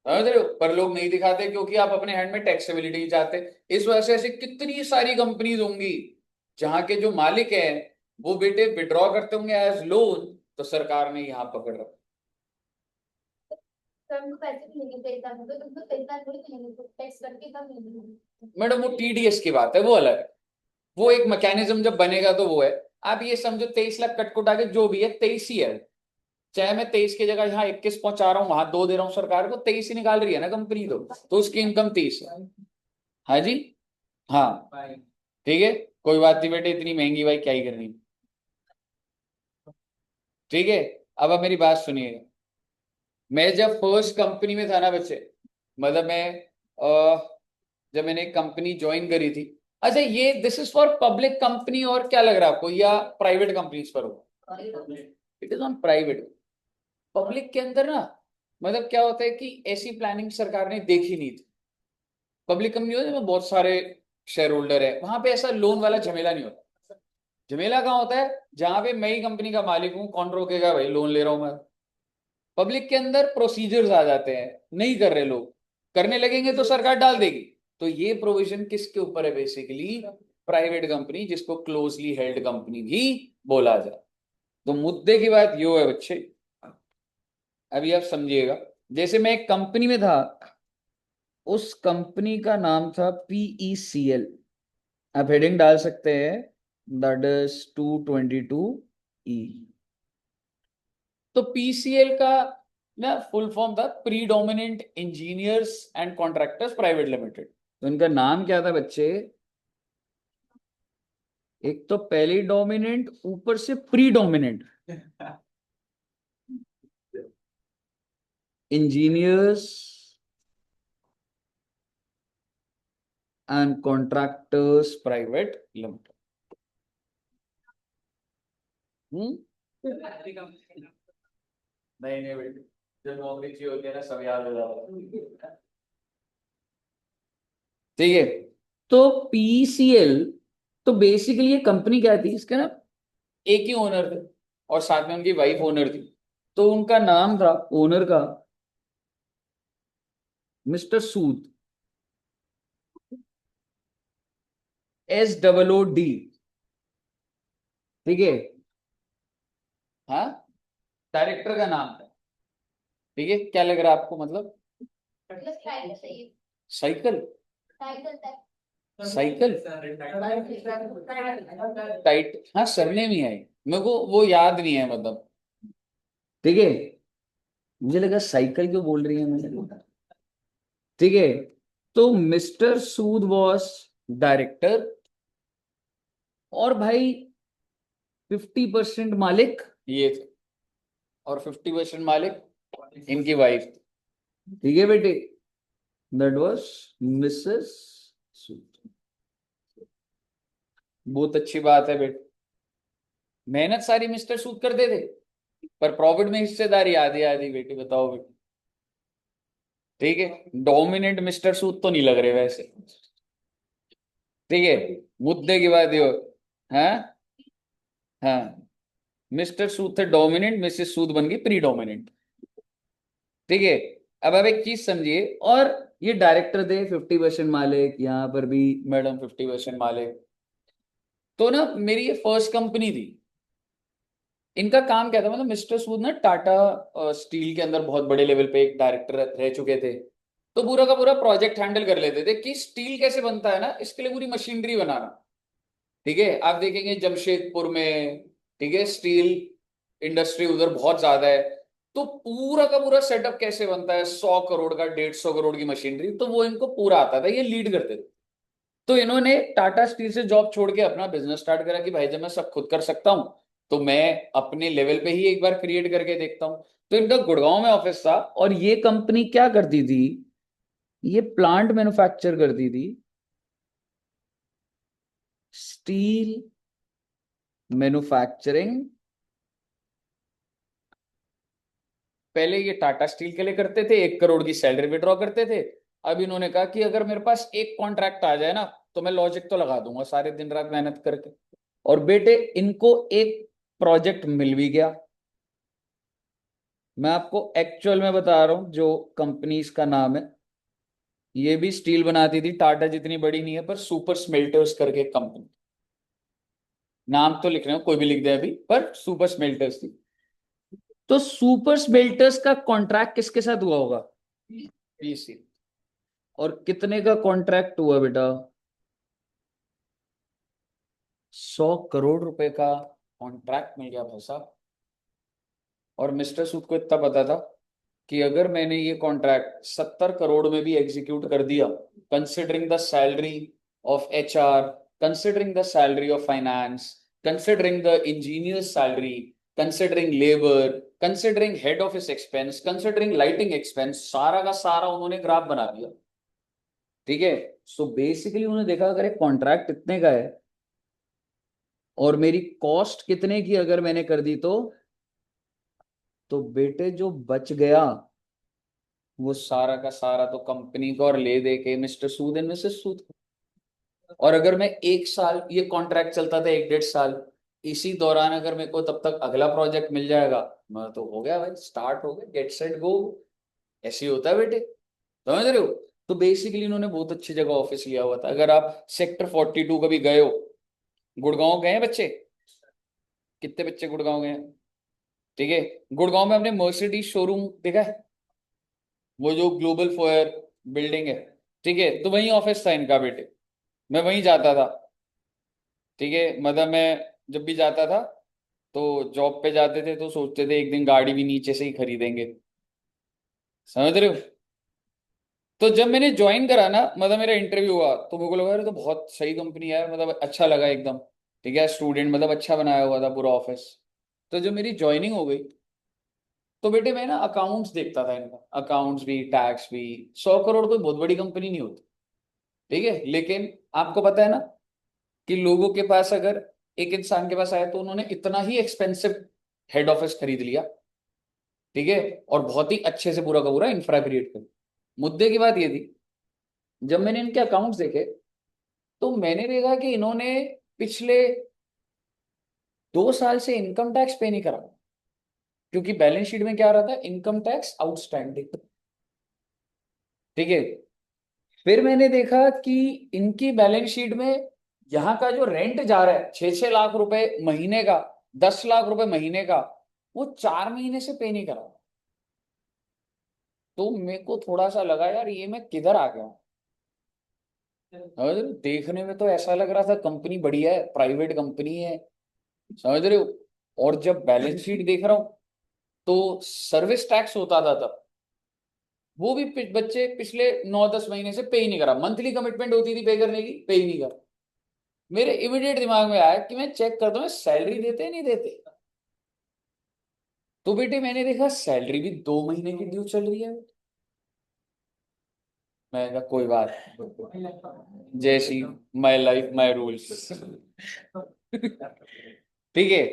समझ रहे हो? पर लोग नहीं दिखाते क्योंकि आप अपने हैंड में टैक्सेबिलिटी चाहते। इस वजह से ऐसी कितनी सारी कंपनीज होंगी जहां के जो मालिक है वो बेटे विड्रॉ करते होंगे एज लोन, तो सरकार ने यहाँ पकड़ रखा। तुमको पैसे भी नहीं देता, तुमको पैसा थोड़ी मिलेगा, टैक्स करके कब मिलेगा? मैडम वो टीडीएस की बात है, वो अलग है। वो एक मैकेनिज्म जब बनेगा तो वो है। आप ये समझो 23 लाख कटकुट आगे जो भी है 23 ही है। चाहे मैं 23 की जगह यहाँ 21 पहुंचा रहा हूँ, वहां 2 दे रहा हूँ, सरकार को 23 ही निकाल रही है ना कंपनी, तो उसकी इनकम 30 है। हाँ जी, हाँ ठीक है, कोई बात नहीं बेटे, इतनी महंगी भाई क्या ही करनी। ठीक है, अब मेरी बात सुनिए। मैं जब फर्स्ट कंपनी में था ना बच्चे, मतलब मैं जब मैंने एक कंपनी ज्वाइन करी थी। अच्छा ये this is for public company और क्या लग रहा है आपको, या प्राइवेट कंपनीज पर हो? It is on private. Public के अंदर ना, मतलब क्या होता है कि ऐसी प्लानिंग सरकार ने देखी नहीं थी। पब्लिक कंपनी होती है में बहुत सारे शेयर होल्डर है, वहां पे ऐसा लोन वाला झमेला नहीं होता। झमेला कहाँ होता है? जहां पे मैं ही कंपनी का मालिक हूँ, कौन रोकेगा भाई, लोन ले रहा हूं मैं। पब्लिक के अंदर प्रोसीजर्स आ जाते हैं, नहीं कर रहे लोग, करने लगेंगे तो सरकार डाल देगी। तो ये प्रोविजन किसके ऊपर है? बेसिकली प्राइवेट कंपनी, जिसको क्लोजली हेल्ड कंपनी भी बोला जाए। तो मुद्दे की बात यो है बच्चे, अभी आप समझिएगा। जैसे मैं एक कंपनी में था, उस कंपनी का नाम था PECL। आप हेडिंग डाल सकते हैं, दैट इज 222E। तो PCL का ना फुल फॉर्म था predominant engineers and contractors private limited. तो इनका नाम क्या था बच्चे? एक तो पहले डोमिनेंट, ऊपर से predominant engineers and contractors private limited. नहीं नहीं बेटे, जब नौकरी चाहिए होती है ना सब याद हो जाता है। ठीक है, तो PCL, तो बेसिकली ये कंपनी क्या थी, इसके ना एक ही ओनर थे और साथ में उनकी वाइफ ओनर थी। तो उनका नाम था ओनर का मिस्टर सूद, SOOD। ठीक है, हाँ, डायरेक्टर का नाम था। ठीक है, क्या लग रहा है आपको, मतलब मतलब टाइटल चाहिए, साइकिल? टाइटल तक। साइकिल टाइट, हाँ सरनेम ही है, मेरे को वो याद नहीं है मतलब। ठीक है, मुझे लगा साइकिल क्यों बोल रही है मुझे। ठीक है, तो मिस्टर सूद वॉज डायरेक्टर, और भाई 50% मालिक ये थे, और 50% मालिक इनकी वाइफ। ठीक है बेटे, दैट वाज मिसेस सूद। बहुत अच्छी बात है बेटे, मेहनत सारी मिस्टर सूद करते थे, पर प्रॉफिट में हिस्सेदारी आधी आधी बेटी, बताओ बेटी। ठीक है, डोमिनेंट मिस्टर सूद तो नहीं लग रहे वैसे। ठीक है, मुद्दे की बात ये हो, हाँ हाँ, मिस्टर सूद थे डोमिनेंट, मिसेस सूद बन गई प्रीडोमिनेंट। ठीक है, अब आप एक चीज समझिए, और ये डायरेक्टर थे 50% मालिक, यहाँ पर भी मैडम 50% मालिक। तो ना मेरी ये फर्स्ट कंपनी थी। इनका काम क्या था, मतलब मिस्टर सूद ना टाटा स्टील के अंदर बहुत बड़े लेवल पे एक डायरेक्टर रह चुके थे। तो पूरा का पूरा प्रोजेक्ट हैंडल कर लेते थे कि स्टील कैसे बनता है ना, इसके लिए पूरी मशीनरी बनाना। ठीक है, आप देखेंगे जमशेदपुर में, ठीक है, स्टील इंडस्ट्री उधर बहुत ज्यादा है। तो पूरा का पूरा सेटअप कैसे बनता है, 100 करोड़ का, 150 करोड़ की मशीनरी, तो वो इनको पूरा आता था, ये लीड करते थे। तो इन्होंने टाटा स्टील से जॉब छोड़ के अपना बिजनेस स्टार्ट करा कि भाई जब मैं सब खुद कर सकता हूं, तो मैं अपने लेवल पे ही एक बार क्रिएट करके देखता हूं। तो इनका गुड़गांव में ऑफिस था, और ये कंपनी क्या करती थी, ये प्लांट मैन्युफैक्चर करती थी, स्टील मैन्युफैक्चरिंग। पहले ये टाटा स्टील के लिए करते थे, 1 करोड़ की सैलरी विड्रॉ करते थे। अब इन्होंने कहा कि अगर मेरे पास एक कॉन्ट्रैक्ट आ जाए ना, तो मैं लॉजिक तो लगा दूंगा सारे दिन रात मेहनत करके। और बेटे इनको एक प्रोजेक्ट मिल भी गया। मैं आपको एक्चुअल में बता रहा हूं, जो कंपनी का नाम है, ये भी स्टील बनाती थी, टाटा जितनी बड़ी नहीं है, पर सुपर स्मेल्टर्स करके कंपनी। नाम तो लिख रहे हो, कोई भी लिख दे अभी, पर सुपर स्मेल्टर्स थी। तो सुपर स्मेल्टर्स का कॉन्ट्रैक्ट किसके साथ हुआ होगा, पीसी। और कितने का कॉन्ट्रैक्ट हुआ बेटा, 100 करोड़ रुपए का कॉन्ट्रैक्ट मिल गया भाई साहब। और मिस्टर सूद को इतना पता था कि अगर मैंने ये कॉन्ट्रैक्ट 70 करोड़ में भी एग्जीक्यूट कर दिया, considering the salary of HR, considering the salary of finance, considering the engineer salary, considering labour, considering head office expense, considering lighting expense, सारा का सारा उन्होंने ग्राफ बना दिया। ठीक है, सो बेसिकली उन्होंने देखा अगर एक कॉन्ट्रैक्ट इतने का है, और मेरी कॉस्ट कितने की अगर मैंने कर दी, तो बेटे जो बच गया वो सारा का सारा तो कंपनी को और ले दे के मिस्टर सूद एंड मिसेस सूद को। और अगर मैं 1 साल, ये कॉन्ट्रैक्ट चलता था 1 डेढ़ साल, इसी दौरान अगर मेरे को तब तक अगला प्रोजेक्ट मिल जाएगा, मैं तो हो गया भाई, स्टार्ट हो गया, गेट सेट गो। ऐसे ही होता है बेटे, समझ रहे हो। तो बेसिकली इन्होंने बहुत अच्छी जगह ऑफिस लिया हुआ था। अगर आप सेक्टर 42 कभी गए हो, गुड़गांव गए हैं बच्चे, कितने बच्चे गुड़गांव गए हैं। ठीक है, गुड़गांव में हमने मर्सिडीज शोरूम देखा है, वो जो ग्लोबल फोयर बिल्डिंग है। ठीक है, तो वहीं ऑफिस था इनका बेटे, मैं वहीं जाता था। ठीक है, मतलब मैं जब भी जाता था, तो जॉब पे जाते थे तो सोचते थे एक दिन गाड़ी भी नीचे से ही खरीदेंगे, समझ रहे हो। तो जब मैंने ज्वाइन करा ना, मतलब मेरा इंटरव्यू हुआ, तो मेरे को लगा अरे तो बहुत सही कंपनी है, मतलब अच्छा लगा एकदम। ठीक है, स्टूडेंट मतलब अच्छा बनाया हुआ था पूरा ऑफिस। तो जब मेरी ज्वाइनिंग हो गई, तो बेटे मैं ना अकाउंट्स देखता था इनका, अकाउंट्स भी टैक्स भी। 100 करोड़ कोई बहुत बड़ी कंपनी नहीं होती। ठीक है, लेकिन आपको पता है ना कि लोगों के पास अगर एक इंसान के पास आया, तो उन्होंने इतना ही एक्सपेंसिव हेड ऑफिस खरीद लिया। ठीक है, और बहुत ही अच्छे से पूरा का पूरा इंफ्रा क्रिएट कर। मुद्दे की बात ये थी, जब मैंने इनके अकाउंट्स देखे, तो मैंने देखा कि इन्होंने पिछले 2 साल से इनकम टैक्स पे नहीं करा, क्योंकि बैलेंस शीट में क्या आ रहा था, इनकम टैक्स आउटस्टैंडिंग। ठीक है, फिर मैंने देखा कि इनकी बैलेंस शीट में यहाँ का जो रेंट जा रहा है 6-6 लाख रुपए महीने का, 10 लाख रुपए महीने का, वो 4 महीने से पे नहीं करा। तो मेरे को थोड़ा सा लगा यार ये मैं किधर आ गया हूँ। समझ रहे हो? देखने में तो ऐसा लग रहा था कंपनी बढ़िया है, प्राइवेट कंपनी है, समझ रहे हो। और जब बैलेंस शीट देख रहा हूँ, तो सर्विस टैक्स होता था तब, वो भी बच्चे पिछले 9-10 महीने से पे ही नहीं करा। मंथली कमिटमेंट होती थी पे करने की, पे ही नहीं करा। मेरे इमीडिएट दिमाग में आया कि मैं चेक कर दूं सैलरी देते नहीं देते। तो बेटे मैंने देखा सैलरी भी 2 महीने की ड्यू चल रही है। मैं कहा कोई बात नहीं। जैसी माय लाइफ माय रूल्स। ठीक है।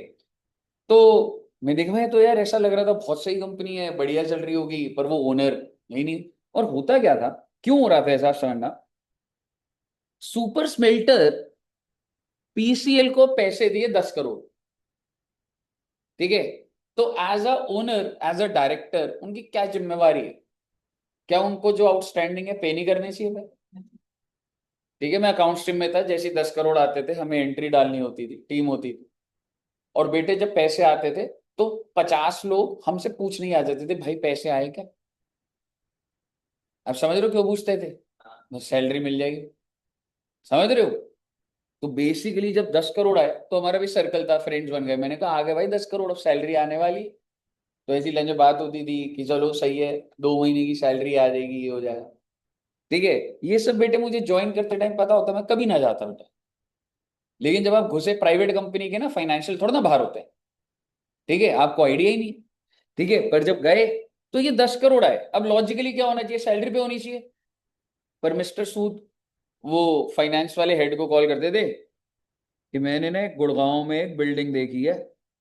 तो मैं देखा, मैं तो यार ऐसा लग रहा था बहुत सही कंपनी है, बढ़िया चल रही होगी, पर वो ओनर नहीं। और होता क्या था, क्यों हो रहा था ऐसा, आप समझना। सुपर स्मेल्टर पीसीएल को पैसे दिए 10 करोड़। ठीक है। तो as a owner, as a director, उनकी क्या जिम्मेवारी है? क्या उनको जो आउटस्टैंडिंग है पे नहीं करने चाहिए भाई? ठीक है, मैं अकाउंट स्ट्रीम में था, जैसे 10 करोड़ आते थे हमें एंट्री डालनी होती थी, टीम होती थी। और बेटे जब पैसे आते थे तो 50 लोग हमसे पूछने ही आ जाते थे, भाई पैसे आए क्या? आप समझ रहे हो क्यों पूछते थे? बस सैलरी मिल जाएगी। समझ रहे हो? तो बेसिकली जब 10 करोड़ आए तो हमारा भी सर्कल था, फ्रेंड्स बन गए। मैंने कहा आ गए भाई 10 करोड़, अब सैलरी आने वाली। तो ऐसी लंच बात होती थी कि चलो सही है, 2 महीने की सैलरी आ जाएगी, ये हो जाएगा। ठीक है। ये सब बेटे मुझे ज्वाइन करते टाइम पता होता, मैं कभी ना जाता बेटा। लेकिन जब आप घुसे प्राइवेट कंपनी के ना, फाइनेंशियल थोड़ा ना बाहर होते हैं। ठीक है, आपको आइडिया ही नहीं। ठीक है, पर जब गए तो ये 10 करोड़ आए। अब लॉजिकली क्या होना चाहिए, सैलरी पे होनी चाहिए। पर मिस्टर सूद वो फाइनेंस वाले हेड को कॉल करते थे कि मैंने ना एक गुड़गांव में एक बिल्डिंग देखी है,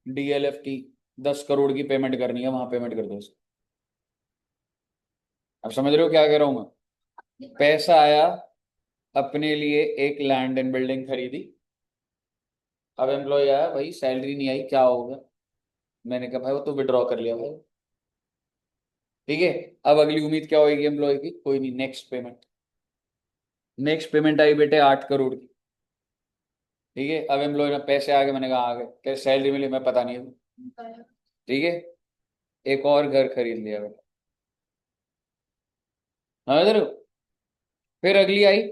डीएलएफ की, 10 करोड़ की पेमेंट करनी है, वहां पेमेंट कर दो उसको। अब समझ रहे हो क्या कह रहा हूं मैं? पैसा आया, अपने लिए एक लैंड एंड बिल्डिंग खरीदी। अब एम्प्लॉय आया, भाई सैलरी नहीं आई, क्या होगा? मैंने कहा भाई वो तो विड्रॉ कर लिया भाई। ठीक है। अब अगली उम्मीद क्या होगी एम्प्लॉय की? कोई नहीं, नेक्स्ट पेमेंट। नेक्स्ट पेमेंट आई बेटे 8 करोड़ की। ठीक है। अब एम्प्लॉय ने पैसे आ गए, मैंने कहा आ गए, कैसे सैलरी मिली मैं पता नहीं है। ठीक है। एक और घर खरीद लिया बेटा। समझ रहे हो? फिर अगली आई,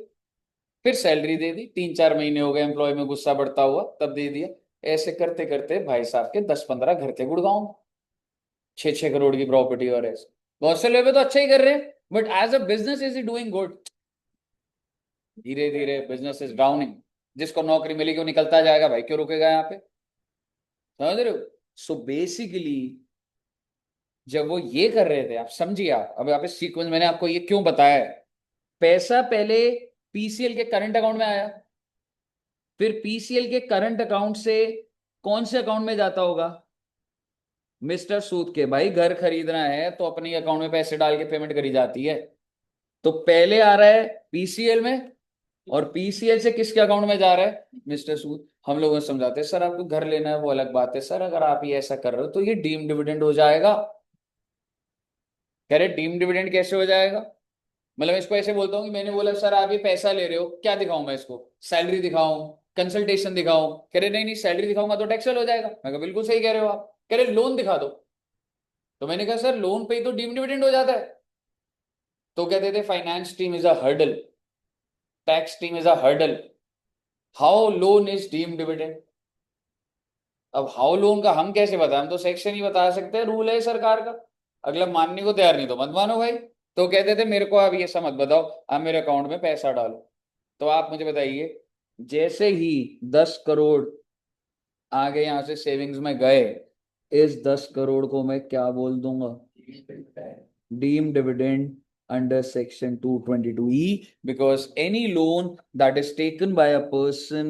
फिर सैलरी दे दी, 3-4 महीने हो गए, एम्प्लॉय में गुस्सा बढ़ता हुआ, तब दे दिया। ऐसे करते करते भाई साहब के 10-15 घर थे गुड़गांव में, 6-6 करोड़ की प्रॉपर्टी। और ऐसे बहुत से लोग तो अच्छा ही कर रहे हैं, but as a business is he doing good? धीरे धीरे बिजनेस इज डाउनिंग। जिसको नौकरी मिलेगी वो निकलता जाएगा भाई, क्यों रुकेगा यहाँ पे? समझ रहे हो? सो बेसिकली जब वो ये कर रहे थे, आप समझिए, आप अब यहाँ पे सीक्वेंस मैंने आपको ये क्यों बताया है। पैसा पहले पीसीएल के करंट अकाउंट में आया, फिर पीसीएल के करंट अकाउंट से कौन से अकाउंट में जाता होगा? मिस्टर सूद के। भाई घर खरीदना है तो अपने अकाउंट में पैसे डाल के पेमेंट करी जाती है। तो पहले आ रहा है पीसीएल में, और पीसीएल से किसके अकाउंट में जा रहा है? मिस्टर सूद। हम लोगों को समझाते हैं सर आपको घर लेना है वो अलग बात है, सर अगर आप ये ऐसा कर रहे हो तो ये डीम डिविडेंड हो जाएगा। कह रहे डीम डिविडेंड कैसे हो जाएगा? मतलब इसको ऐसे बोलता हूँ कि मैंने बोला सर आप ये पैसा ले रहे हो, क्या दिखाऊं मैं इसको? सैलरी दिखाऊं, कंसल्टेशन दिखाऊं? कह रहे नहीं नहीं, सैलरी दिखाऊंगा तो टैक्सेबल हो जाएगा। मैं कहा बिल्कुल सही कह रहे हो आप। कह रहे लोन दिखा दो। तो मैंने कहा सर लोन पे ही तो डीम डिविडेंड हो जाता है। तो कहते थे finance team is a hurdle, tax team is a hurdle, how loan is deem dividend. अब हाउ लोन का हम कैसे बताएं? हम तो सेक्शन ही बता सकते हैं, रूल है सरकार का। अगला मानने को तैयार नहीं तो मत मानो भाई। तो कहते थे मेरे को आप ये समझ बताओ, आप मेरे अकाउंट में पैसा डालो। तो आप मुझे बताइए, जैसे ही 10 करोड़ आगे यहां से सेविंग्स में गए, इस 10 करोड़ को मैं क्या बोल दूंगा? Deem dividend under section 222E, because any loan that is taken by a person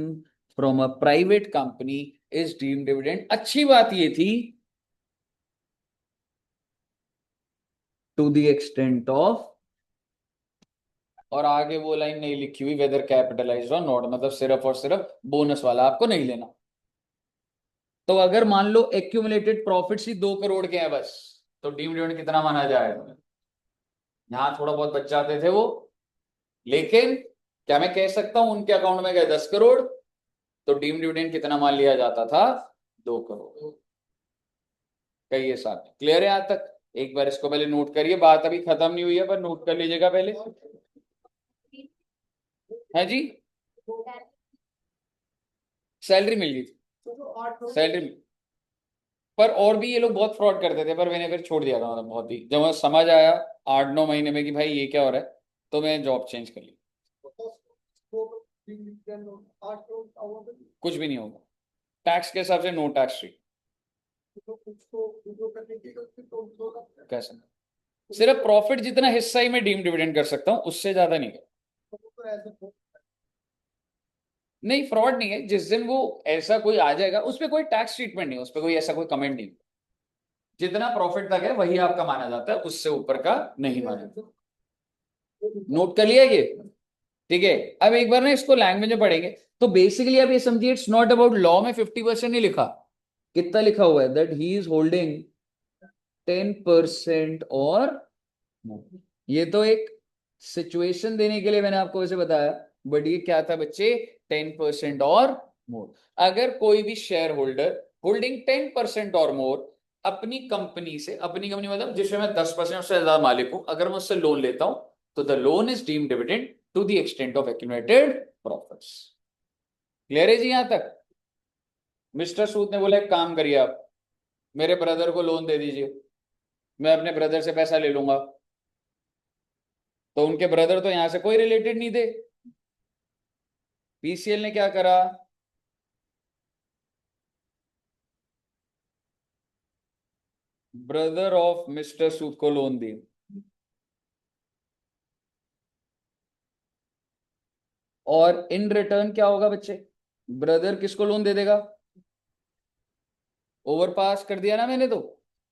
from a private company is deemed dividend। अच्छी बात ये थी, to the extent of, और आगे वो लाइन नहीं लिखी हुई वेदर कैपिटलाइज्ड और नॉट, मतलब सिर्फ और सिर्फ बोनस वाला आपको नहीं लेना। तो अगर मान लो एक्यूमुलेटेड प्रॉफिट्स ही 2 करोड़ के हैं बस, तो डीम डिविडेंड कितना माना जाएगा? यहां थोड़ा बहुत बच जाते थे वो, लेकिन क्या मैं कह सकता हूं उनके अकाउंट में गए 10 करोड़, तो डीम डिविडेंड कितना मान लिया जाता था? 2 करोड़। कहिए साहब, क्लियर है यहां तक? एक बार इसको पहले नोट करिए, बात अभी खत्म नहीं हुई है पर नोट कर लीजिएगा पहले। है जी? सैलरी मिल गई थी, सैलरी। पर और भी ये लोग बहुत फ्रॉड करते थे, पर मैंने फिर छोड़ दिया था, मतलब बहुत ही जब मुझे समझ आया 8-9 महीने में कि भाई ये क्या हो रहा है, तो मैं जॉब चेंज कर ली। कुछ भी नहीं होगा, टैक्स के हिसाब से नो टैक्स फ्री। कैसे? सिर्फ प्रॉफिट जितना हिस्सा ही मैं डीम डिविडेंड कर सकता हूं, उससे ज्यादा नहीं कर। नहीं, फ्रॉड नहीं है। जिस दिन वो ऐसा कोई आ जाएगा उस पर कोई टैक्स ट्रीटमेंट नहीं है, उस पर कोई ऐसा कोई कमेंट नहीं। जितना प्रॉफिट तक है वही आपका माना जाता है, उससे ऊपर का नहीं माना जाता। नोट कर लिया ये? ठीक है। अब एक बार ना इसको लैंग्वेज में पढ़ेंगे। तो बेसिकली आप ये समझिए, इट्स नॉट अबाउट लॉ में 50% नहीं लिखा। कितना लिखा हुआ है? दैट ही इज होल्डिंग 10% और more। ये तो एक सिचुएशन देने के लिए मैंने आपको वैसे बताया, बट ये क्या था बच्चे? 10% और मोर। अगर कोई भी शेयर होल्डर होल्डिंग 10% और मोर अपनी कंपनी से, अपनी कंपनी मतलब जिसमें मैं 10% से ज्यादा मालिक हूं, अगर मैं उससे लोन लेता हूं, तो the loan is deemed dividend to the extent of accumulated profits. Clear है जी यहां तक? मिस्टर सूद ने बोला एक काम करिए, आप मेरे ब्रदर को लोन दे दीजिए, मैं अपने ब्रदर से पैसा ले लूंगा। तो उनके ब्रदर तो यहां से कोई रिलेटेड नहीं थे। पीसीएल ने क्या करा? ब्रदर ऑफ मिस्टर सूद को लोन दी। और इन रिटर्न क्या होगा बच्चे? ब्रदर किसको लोन दे देगा? ओवर पास कर दिया ना मैंने तो।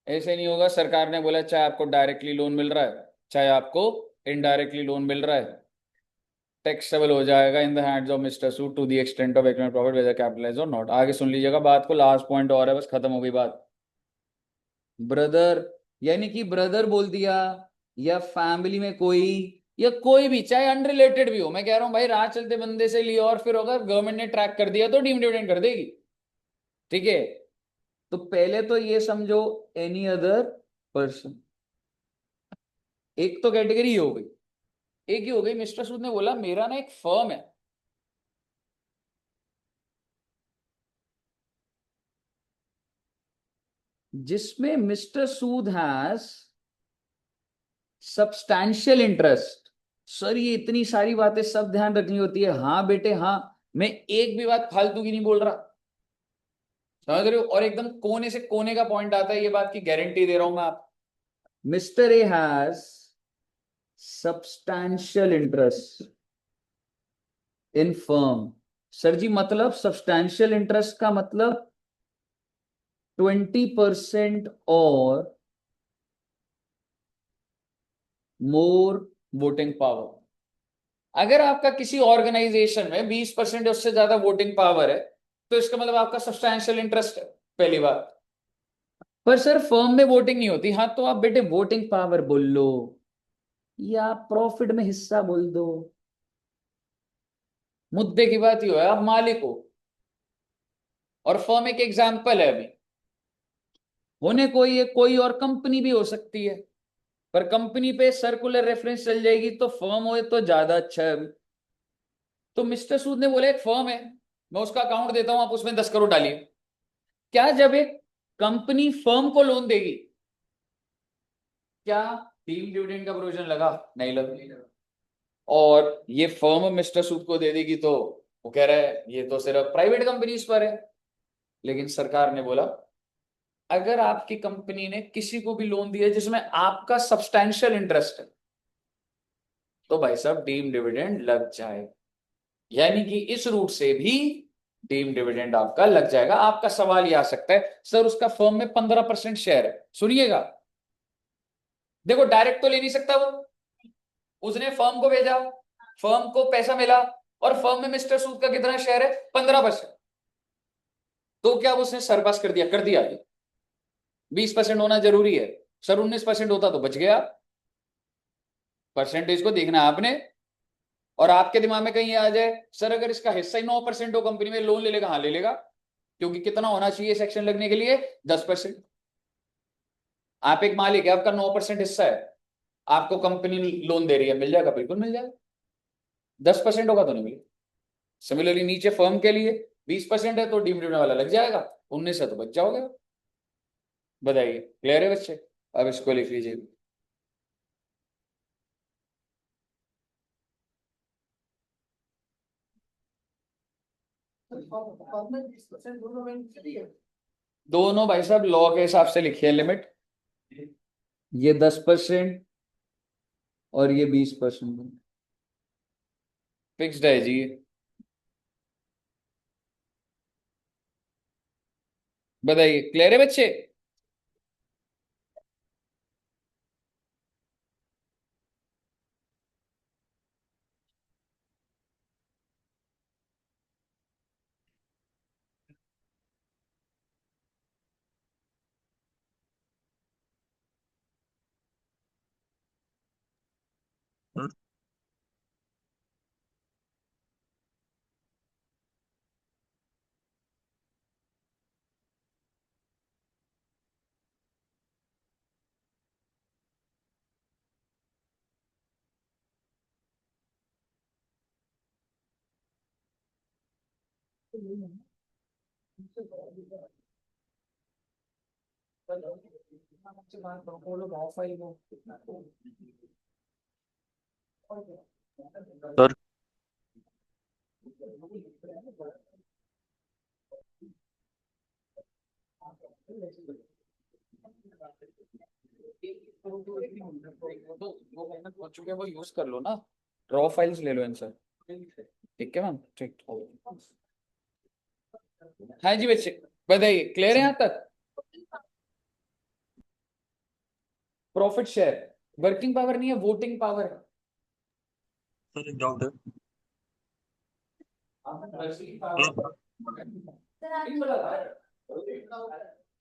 ऐसे नहीं होगा, सरकार ने बोला चाहे आपको डायरेक्टली लोन मिल रहा है चाहे आपको इनडायरेक्टली लोन मिल रहा है, टैक्सेबल हो जाएगा in the hands of mister Sood to the extent of economic profit whether capitalised or not. आगे सुन लीजिएगा बात को, लास्ट पॉइंट और है, बस खत्म हो गई बात। ब्रदर यानी कि ब्रदर बोल दिया, या फैमिली में कोई, या कोई भी चाहे अनरिलेटेड भी हो। मैं कह रहा हूं भाई, राह चलते बंदे से लिया और फिर अगर गवर्नमेंट ने ट्रैक कर दिया तो डीम डिविडेंड कर देगी। ठीक है। तो पहले तो ये समझो, एनी अदर पर्सन, एक तो कैटेगरी हो गई। एक ही हो गई, मिस्टर सूद ने बोला मेरा ना एक फर्म है, जिसमें mister Sood has substantial interest. Sir ये इतनी सारी बातें सब ध्यान रखनी होती है। हाँ बेटे हाँ, मैं एक भी बात फालतू की नहीं बोल रहा, समझ रहे हो? और एकदम कोने से कोने का पॉइंट आता है, ये बात की गारंटी दे रहा हूं मैं आप। Mister A has substantial interest in firm. Sir जी मतलब सब्सटैंशियल इंटरेस्ट का मतलब 20% और मोर वोटिंग पावर। अगर आपका किसी ऑर्गेनाइजेशन में 20% उससे ज्यादा वोटिंग पावर है, तो इसका मतलब आपका सब्सटैंशियल इंटरेस्ट है, पहली बात। पर सर फर्म में वोटिंग नहीं होती। हाँ तो आप बेटे वोटिंग पावर बोल लो या प्रॉफिट में हिस्सा बोल दो, मुद्दे की बात ही हो, आप मालिक हो। और फर्म एक एग्जाम्पल है अभी, होने कोई और कंपनी भी हो सकती है, पर कंपनी पे सर्कुलर रेफरेंस चल जाएगी, तो फर्म हो तो ज्यादा अच्छा है अभी। तो मिस्टर सूद ने बोला एक फर्म है, मैं उसका अकाउंट देता हूं, आप उसमें 10 करोड़ डालिए। क्या जब एक कंपनी फर्म को लोन देगी, क्या डीम डिविडेंड का प्रोविजन लगा? नहीं लगा। और ये फर्म मिस्टर सूद को दे देगी, तो वो कह रहा है ये तो सिर्फ प्राइवेट कंपनीज पर है। लेकिन सरकार ने बोला अगर आपकी कंपनी ने किसी को भी लोन दिया जिसमें आपका सब्सटैंशियल इंटरेस्ट है, तो भाई साहब डीम डिविडेंड लग जाए। यानी कि इस रूट से भी डीम डिविडेंड आपका लग जाएगा। आपका सवाल यह आ सकता है सर उसका फर्म में 15% शेयर है। सुनिएगा, देखो डायरेक्ट तो ले नहीं सकता वो, उसने फर्म को भेजा, फर्म को पैसा मिला, और फर्म में मिस्टर सूद का कितना शेयर है? 15%। तो क्या उसने सरपास कर दिया? कर दिया। 20% होना जरूरी है सर, 19% होता तो बच गया। परसेंटेज को देखना है आपने। और आपके दिमाग में कहीं आ जाए सर अगर इसका हिस्सा ही 9% हो कंपनी में, लोन ले लेगा? हाँ ले लेगा, क्योंकि कितना होना चाहिए सेक्शन लगने के लिए? 10%। आप एक मालिक है, आपका 9% हिस्सा है, आपको कंपनी लोन दे रही है, मिल जाएगा? बिल्कुल मिल जाएगा। 10% होगा तो नहीं मिलेगा। सिमिलरली नीचे फर्म के लिए 20% है तो डीम्ड वाला लग जाएगा, 19 है तो बच जाओगे। बताइए क्लियर है बच्चे? अब इसको लिख लीजिए। दोनों भाई साहब लॉ के हिसाब से लिखिए लिमिट। ये 10% और ये 20% फिक्स्ड है जी। बताइए क्लियर है बच्चे? सर वो यूज कर लो ना, रॉ फाइल्स ले लो इनसे। ठीक है मैम, ठीक। हाँ जी बच्चे बताइए क्लियर है यहाँ तक? प्रॉफिट शेयर वर्किंग पावर नहीं है, वोटिंग पावर है। सर एक डाउट है। सर आप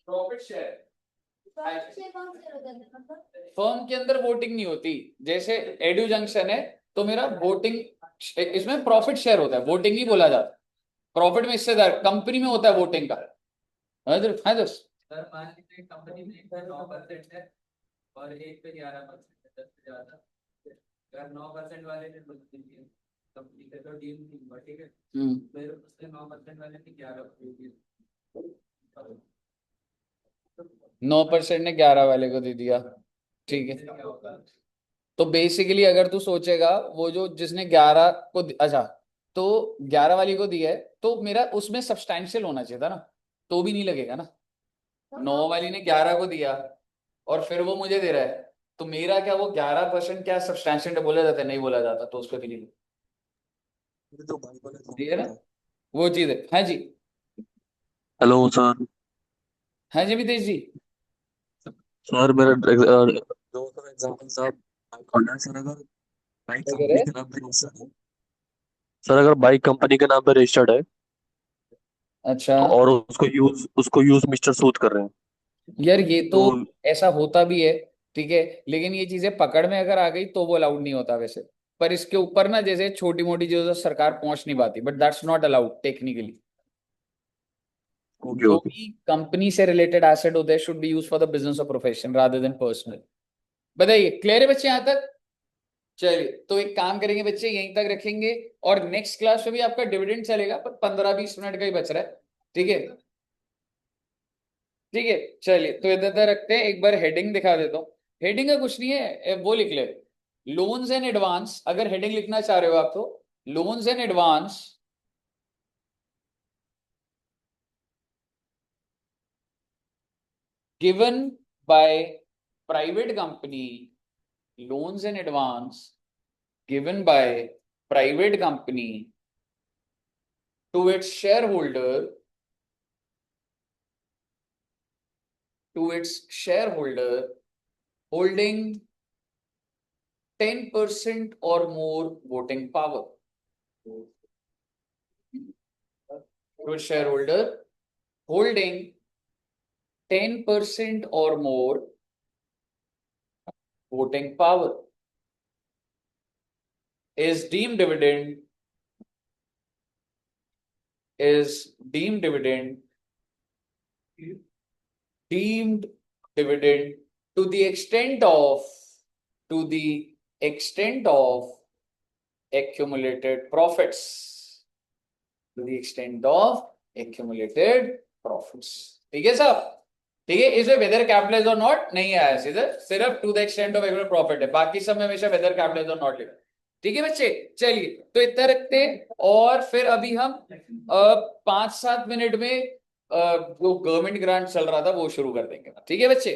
प्रॉफिट शेयर प्रॉफिट शेयर कौन से होता है मतलब? फर्म के अंदर वोटिंग नहीं होती। जैसे एडू जंक्शन है तो मेरा वोटिंग, इसमें प्रॉफिट शेयर होता है, वोटिंग नहीं बोला जाता। प्रॉफिट में हिस्सेदार कंपनी में होता है वोटिंग का। हाँ दोस्त। सर मान लीजिए कंपनी में 9% है और एक पे 11% है, 10 से ज्यादा। अगर 9% वाले ने कंपनी का तो डील नहीं हुआ, ठीक है, फिर उसने 9% वाले ने 11% 9% ने 11 वाले को दे दिया, ठीक है। क्या होगा? तो बेसिकली अगर तू सोचेगा वो जो जिसने 11 को अच्छा, तो 11 वाली को दिया है तो मेरा उसमें सब्सटैंशियल होना चाहिए था ना, तो भी नहीं लगेगा ना। 9 वाली ने 11 को दिया और फिर वो मुझे दे रहा है, तो मेरा क्या वो 11% क्या सब्सटैंशियल बोला जाता है? नहीं बोला जाता, तो उस पर भी नहीं। तो भाई वाला ठीक है ना, वो चीज है। हाँ जी। Hello sir. हाँ जी मितेश जी। सर मेरा दो सर एग्जांपल साहब कॉन्टैक्ट सर अगर बाइक क्या कह कंपनी रहे? के नाम पे रजिस्टर्ड है। सर अगर बाइक कंपनी के नाम पे रजिस्टर्ड है अच्छा तो और उसको यूज मिस्टर सूद कर रहे हैं यार, ये तो तो ऐसा होता भी है, ठीक है, लेकिन ये चीजें पकड़ में अगर आ गई तो वो अलाउड नहीं होता वैसे। पर इसके ऊपर ना जैसे छोटी मोटी चीजों से सरकार पहुंच नहीं पाती, but that's not allowed technically. Okay जो ओके। भी कंपनी से रिलेटेड एसेट होते हैं should be use for the business और प्रोफेशन रादर देन पर्सनल। बताइए क्लियर है बच्चे यहाँ तक? चलिए तो एक काम करेंगे बच्चे, यहीं तक रखेंगे। और नेक्स्ट क्लास में भी आपका डिविडेंड चलेगा, पर 15-20 मिनट का ही बच रहा है। ठीक है, ठीक है। चलिए तो इधर तक रखते हैं, एक बार हेडिंग दिखा देता हूँ। हेडिंग का कुछ नहीं है, वो लिख ले, लोन्स एंड एडवांस। अगर हेडिंग लिखना चाह रहे हो आप तो loans and advance given by private company, loans and advance given by private company to its shareholder holding 10% or more voting power. To its shareholder holding 10% or more voting power is deemed dividend deemed dividend to the extent of accumulated profits, to the extent of accumulated profits। ठीक है साहब? ठीक है, इसमें वेदर कैपिटलाइज और नॉट नहीं आया, सीधे सिर्फ to the extent of accumulated profit है, बाकी सब में हमेशा वेदर कैपिटलाइज और नॉट लिखा। ठीक है बच्चे, चलिए तो इतना रखते हैं। और फिर अभी हम 5-7 मिनट में जो गवर्नमेंट ग्रांट चल रहा था वो शुरू कर देंगे। ठीक है बच्चे,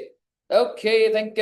ओके, थैंक यू।